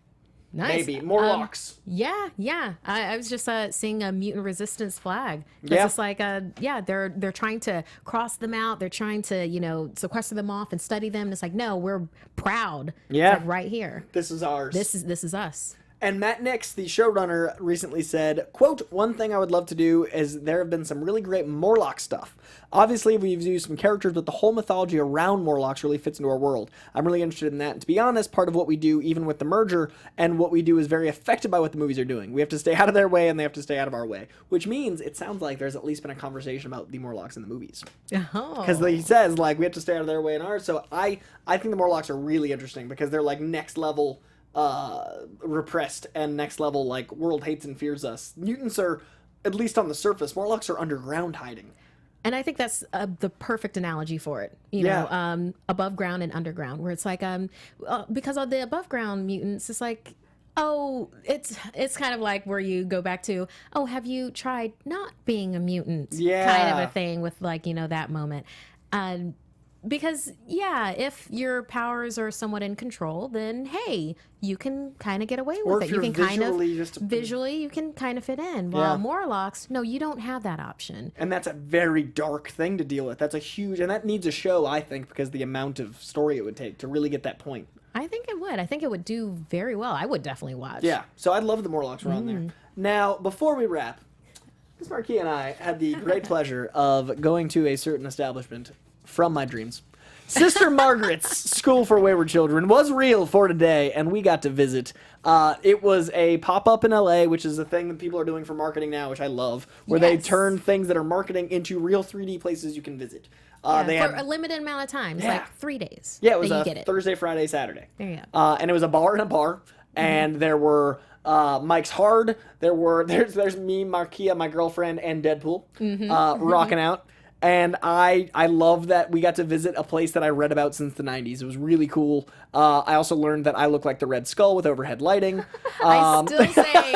Nice. Maybe. Morlocks. Yeah. I was just seeing a mutant resistance flag. Yeah. It's like, they're trying to cross them out. They're trying to, sequester them off and study them. And it's like, no, we're proud. Yeah. It's like right here. This is ours. This is us. And Matt Nix, the showrunner, recently said, quote, "One thing I would love to do is there have been some really great Morlock stuff. Obviously, we've used some characters, but the whole mythology around Morlocks really fits into our world. I'm really interested in that. And to be honest, part of what we do, even with the merger, and what we do is very affected by what the movies are doing. We have to stay out of their way, and they have to stay out of our way. Which means it sounds like there's at least been a conversation about the Morlocks in the movies. Because he says, like, we have to stay out of their way and ours. So I think the Morlocks are really interesting because they're, like, next level repressed and next level like world hates and fears us. Mutants are, at least on the surface, Morlocks are underground hiding. And I think that's the perfect analogy for it. You know, above ground and underground, where it's like because of the above ground mutants, it's like, oh, it's kind of like where you go back to, oh, have you tried not being a mutant? Kind of a thing with like, that moment. Because, if your powers are somewhat in control, then, hey, you can kind of get away with it. You can visually, you can kind of fit in. While Morlocks, no, you don't have that option. And that's a very dark thing to deal with. That's a huge, and that needs a show, I think, because the amount of story it would take to really get that point. I think it would. I think it would do very well. I would definitely watch. Yeah, so I'd love the Morlocks were on there. Now, before we wrap, Ms. Markeia and I had the great pleasure of going to a certain establishment from my dreams. Sister Margaret's School for Wayward Children was real for today, and we got to visit. It was a pop-up in LA, which is a thing that people are doing for marketing now, which I love, where they turn things that are marketing into real 3D places you can visit. They for a limited amount of time. It's like 3 days. Yeah, it was Thursday, Friday, Saturday. There you go. And it was a bar and a bar, and there were Mike's Hard. There's me, Markeia, my girlfriend, and Deadpool rocking out. And I love that we got to visit a place that I read about since the 90s. It was really cool. I also learned that I look like the Red Skull with overhead lighting. I still say,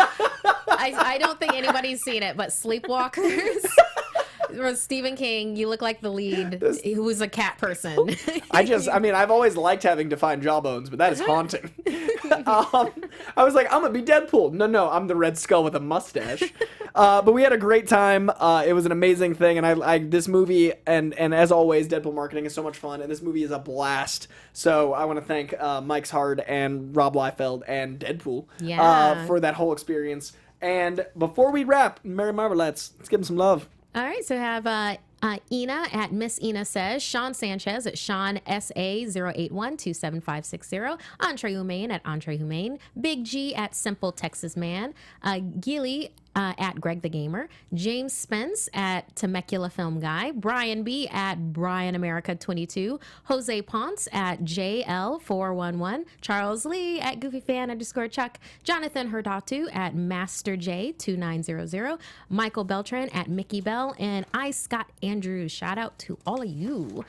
I don't think anybody's seen it, but Sleepwalkers. Stephen King, you look like the lead, who was a cat person. I've always liked having defined jawbones, but that is haunting. I was like, I'm going to be Deadpool. No, I'm the Red Skull with a mustache. But we had a great time. It was an amazing thing. And this movie, and as always, Deadpool marketing is so much fun. And this movie is a blast. So I want to thank Mike's Hard and Rob Liefeld and Deadpool for that whole experience. And before we wrap, Merry Marvellites, let's give them some love. All right, so have Ina at Miss Ina Says, Sean Sanchez at Sean SA081-27560, Entree Humane at Entree Humane, Big G at Simple Texas Man, Gilly at Greg the Gamer, James Spence at Temecula Film Guy, Brian B at Brian America 22, Jose Ponce at JL411, Charles Lee at Goofy Fan _Chuck, Jonathan Herdatu at Master J2900, Michael Beltran at Mickey Bell, and I Scott Andrews. Shout out to all of you.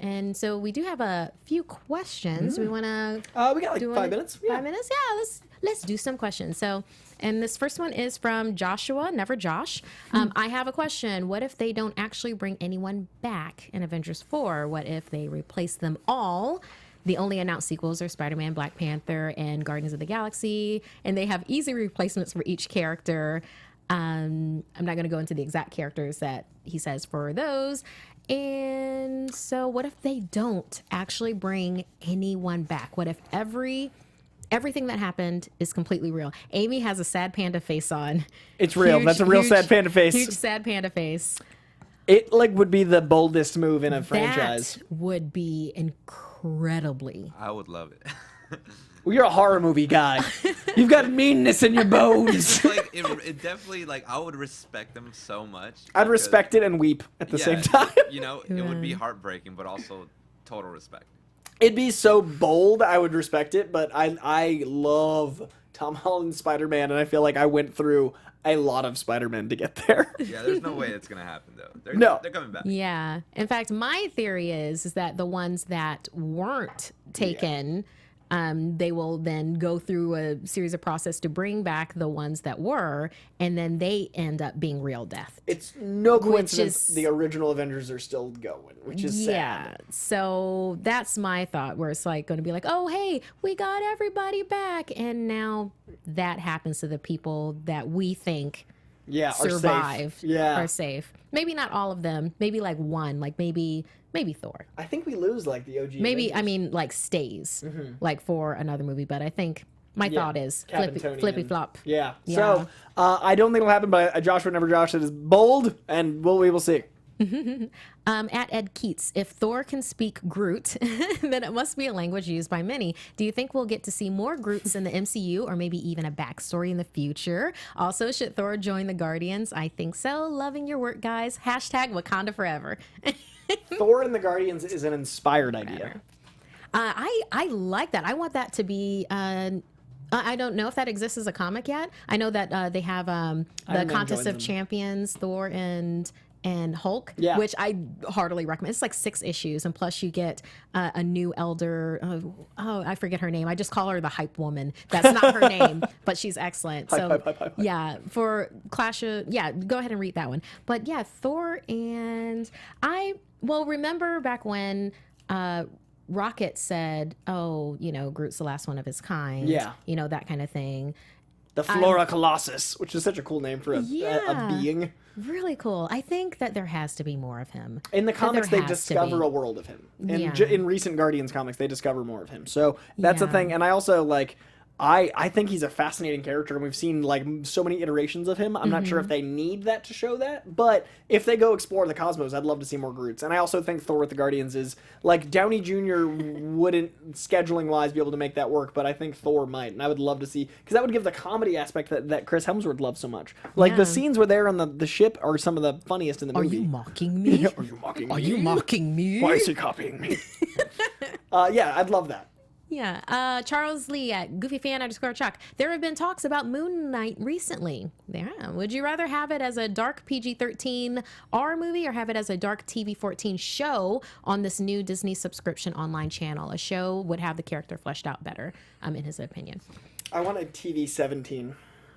And so we do have a few questions. We want to. We got like 5 minutes. Yeah. 5 minutes. Yeah, let's do some questions. So, and this first one is from Joshua, never Josh. I have a question. What if they don't actually bring anyone back in Avengers 4? What if they replace them all? The only announced sequels are Spider-Man, Black Panther, and Guardians of the Galaxy, and they have easy replacements for each character. I'm not going to go into the exact characters that he says for those. And so what if they don't actually bring anyone back? What if everything that happened is completely real? Amy has a sad panda face on. It's real. That's a real sad panda face. Huge sad panda face. It like would be the boldest move in a franchise. That would be incredibly. I would love it. Well, you're a horror movie guy. You've got meanness in your bones. Like it definitely, like, I would respect them so much. I'd respect it and weep at the same time. You know, it would be heartbreaking, but also total respect. It'd be so bold, I would respect it, but I love Tom Holland's Spider-Man, and I feel like I went through a lot of Spider-Man to get there. Yeah, there's no way it's going to happen, though. They're coming back. Yeah. In fact, my theory is that the ones that weren't taken... they will then go through a series of process to bring back the ones that were, and then they end up being real death. It's no coincidence the original Avengers are still going, which is sad. Yeah, so that's my thought, where it's like going to be like, oh, hey, we got everybody back, and now that happens to the people that we think survived, are safe. Maybe not all of them, maybe like one, like maybe Thor. I think we lose like the OG Maybe, Avengers. I mean, like stays like for another movie, but I think my thought is flippy flop. Yeah. So I don't think it'll happen, but Joshua Never Josh, it is bold, and we will see. At Ed Keats, if Thor can speak Groot, then it must be a language used by many. Do you think we'll get to see more Groots in the MCU, or maybe even a backstory in the future? Also, should Thor join the Guardians? I think so. Loving your work, guys. Hashtag Wakanda forever. Thor and the Guardians is an inspired idea. I like that. I want that to be... I don't know if that exists as a comic yet. I know that they have the Contest of Champions, Thor and Hulk, which I heartily recommend. It's like 6 issues, and plus you get a new elder. I forget her name. I just call her the hype woman. That's not her name, but she's excellent. Hype. Yeah, for Clash of... Yeah, go ahead and read that one. But yeah, Thor and... remember back when... Rocket said, oh, Groot's the last one of his kind. Yeah. That kind of thing. The Flora Colossus, which is such a cool name for a being. Really cool. I think that there has to be more of him. In the comics, they discover a world of him. In recent Guardians comics, they discover more of him. So that's a thing. And I also, I think he's a fascinating character, and we've seen so many iterations of him. I'm not sure if they need that to show that, but if they go explore the cosmos, I'd love to see more Groots. And I also think Thor with the Guardians is Downey Jr. wouldn't scheduling wise be able to make that work, but I think Thor might, and I would love to see, because that would give the comedy aspect that Chris Hemsworth loves so much. The scenes where they're on the ship are some of the funniest in the movie. Are you mocking me? Are you mocking me? Are you mocking me? Why is he copying me? I'd love that. Yeah. Charles Lee at GoofyFan_Chuck. There have been talks about Moon Knight recently. Yeah. Would you rather have it as a dark PG-13 R movie, or have it as a dark TV-14 show on this new Disney subscription online channel? A show would have the character fleshed out better, in his opinion. I want a TV-17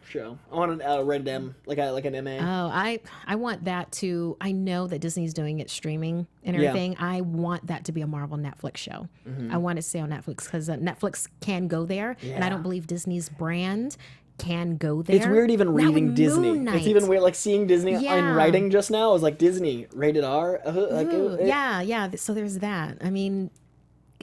show. I want a rated M, like an MA. Oh, I want that to... I know that Disney's doing it streaming and everything. Yeah. I want that to be a Marvel Netflix show. I want it to stay on Netflix, because Netflix can go there, and I don't believe Disney's brand can go there. It's weird even reading Disney. It's even weird, seeing Disney in writing just now. I was like, Disney, rated R? Yeah. So there's that. I mean...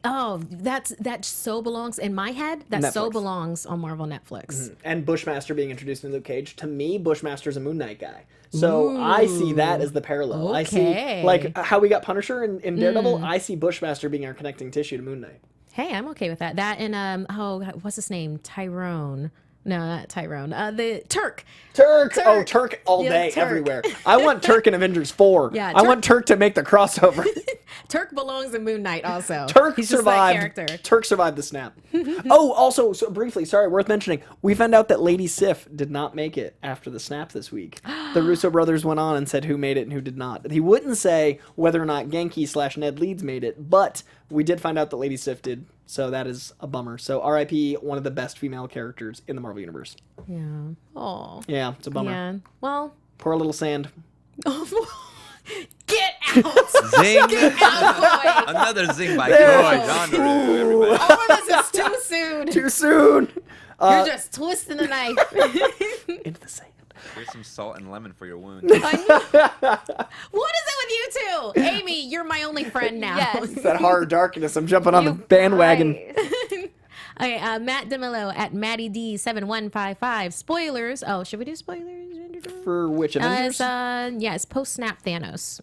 Oh, that so belongs in my head. That Netflix. So belongs on Marvel Netflix. And Bushmaster being introduced in Luke Cage. To me, Bushmaster's a Moon Knight guy. So I see that as the parallel. Okay. I see how we got Punisher in Daredevil. I see Bushmaster being our connecting tissue to Moon Knight. Hey, I'm okay with that. That and what's his name? Tyrone. No, not Tyrone. The Turk. Turk. Oh, Turk all day, Turk. Everywhere. I want Turk in Avengers 4. Yeah, I want Turk to make the crossover. Turk belongs in Moon Knight also. He's survived. Turk survived the snap. So briefly, sorry, worth mentioning. We found out that Lady Sif did not make it after the snap this week. the Russo brothers went on and said who made it and who did not. He wouldn't say whether or not Genki/Ned Leeds made it, but we did find out that Lady Sif did, so that is a bummer. So R.I.P. one of the best female characters in the Marvel Universe. Yeah. Oh. Yeah, it's a bummer. Yeah. Well. Poor little Sand. Get out! Zing! Get out, Coy! Another zing by Coy. Genre. Oh, this is too soon. Too soon. You're just twisting the knife. Into the sand. Here's some salt and lemon for your wound. What is it with you two? Amy, you're my only friend now. Yes. It's that horror darkness. I'm jumping on the bandwagon. Okay, Matt DeMillo at MattyD7155. Spoilers. Oh, should we do spoilers? For which Avengers? It's post-snap Thanos.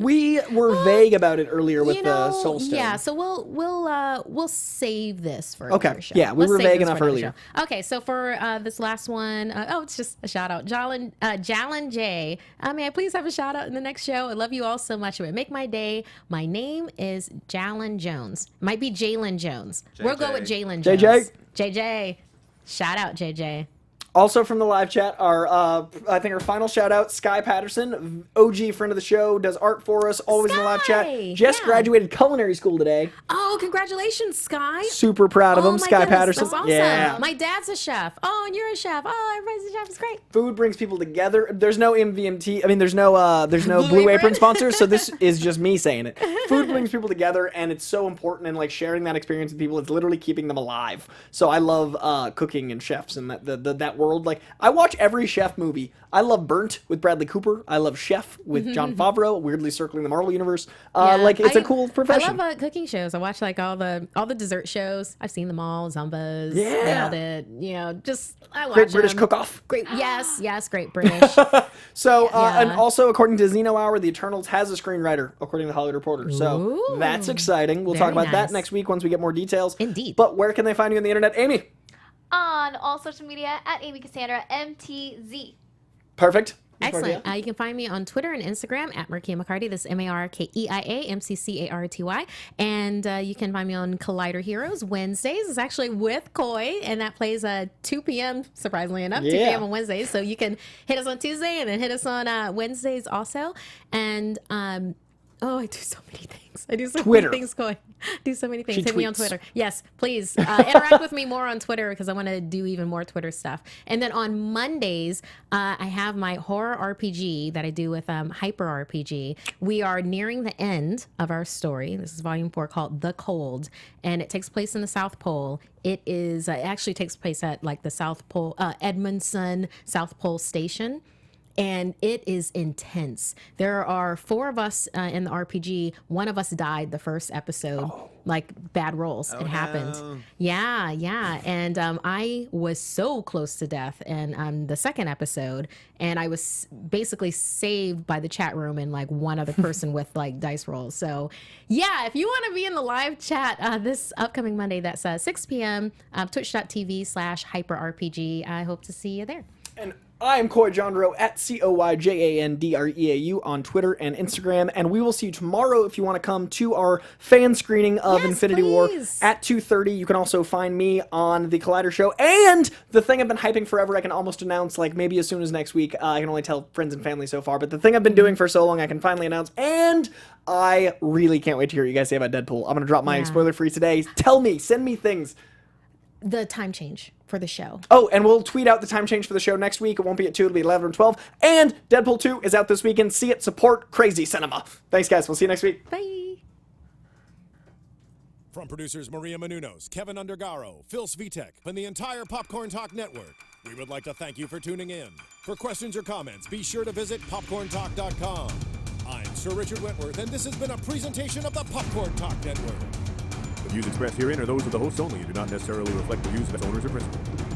We were vague about it earlier with the Soul Stone. Yeah, so we'll save this for okay. another show. Yeah, we were vague enough earlier. Okay, so for this last one, it's just a shout out. Jalen J. May I please have a shout out in the next show? I love you all so much. It would make my day. My name is Jalen Jones. Might be Jalen Jones. We'll go with Jalen Jones. JJ. Shout out, JJ. Also from the live chat, our final shout out, Sky Patterson, OG friend of the show, does art for us, always in the live chat. Just graduated culinary school today. Oh, congratulations, Sky. Super proud of him, Sky Patterson. That's awesome. Yeah. My dad's a chef. Oh, and you're a chef. Oh, everybody's a chef. It's great. Food brings people together. There's no MVMT. I mean, there's no Blue Apron sponsor, so this is just me saying it. Food brings people together, and it's so important, and like sharing that experience with people, it's literally keeping them alive. So I love cooking and chefs and that world. Like, I watch every chef movie. I love Burnt with Bradley Cooper. I love Chef with Jon Favreau, weirdly circling the Marvel universe. It's a cool profession. I love cooking shows. I watch like all the dessert shows. I've seen them all. Zumbas, yeah, Nailed It. I watch Great British Cook-Off. Great, yes, Great British. So, and also according to Xeno Hour, The Eternals has a screenwriter, according to the Hollywood Reporter. So that's exciting. We'll talk about that next week once we get more details. Indeed. But where can they find you on the internet, Amy? On all social media at Amy Cassandra MTZ. Perfect. Excellent. You can find me on Twitter and Instagram at Markeia McCarty. This is MARKEIA MCCARTY. And you can find me on Collider Heroes Wednesdays. It's actually with Coy, and that plays 2 p.m. surprisingly enough, 2 p.m. on Wednesdays. So you can hit us on Tuesday and then hit us on Wednesdays also. And I do so many things. I do so many things, Coy. Do so many things. Hit me on Twitter. Yes, please. Interact with me more on Twitter because I want to do even more Twitter stuff. And then on Mondays, I have my horror RPG that I do with Hyper RPG. We are nearing the end of our story. This is volume 4 called The Cold, and it takes place in the South Pole. It actually takes place at like the South Pole, Edmondson South Pole Station. And it is intense. There are 4 of us in the RPG. One of us died the first episode, like bad rolls. It happened. No. Yeah. And I was so close to death in the second episode. And I was basically saved by the chat room and like one other person with like dice rolls. So yeah, if you want to be in the live chat this upcoming Monday, that's 6 p.m. Twitch.tv/hyperrpg. I hope to see you there. And I am Coy Jandreau at CoyJandreau on Twitter and Instagram, and we will see you tomorrow if you want to come to our fan screening of Infinity War at 2:30. You can also find me on the Collider Show, and the thing I've been hyping forever, I can almost announce, like maybe as soon as next week. I can only tell friends and family so far, but the thing I've been doing for so long, I can finally announce, and I really can't wait to hear what you guys say about Deadpool. I'm going to drop my spoiler-free today. Tell me, send me things. The time change for the show. Oh, and we'll tweet out the time change for the show next week. It won't be at 2, it'll be 11 or 12. And Deadpool 2 is out this weekend. See it, support crazy cinema. Thanks, guys. We'll see you next week. Bye. From producers Maria Menounos, Kevin Undergaro, Phil Svitek, and the entire Popcorn Talk Network, we would like to thank you for tuning in. For questions or comments, be sure to visit popcorntalk.com. I'm Sir Richard Wentworth, and this has been a presentation of the Popcorn Talk Network. The views expressed herein are those of the hosts only and do not necessarily reflect the views of its owners or principals.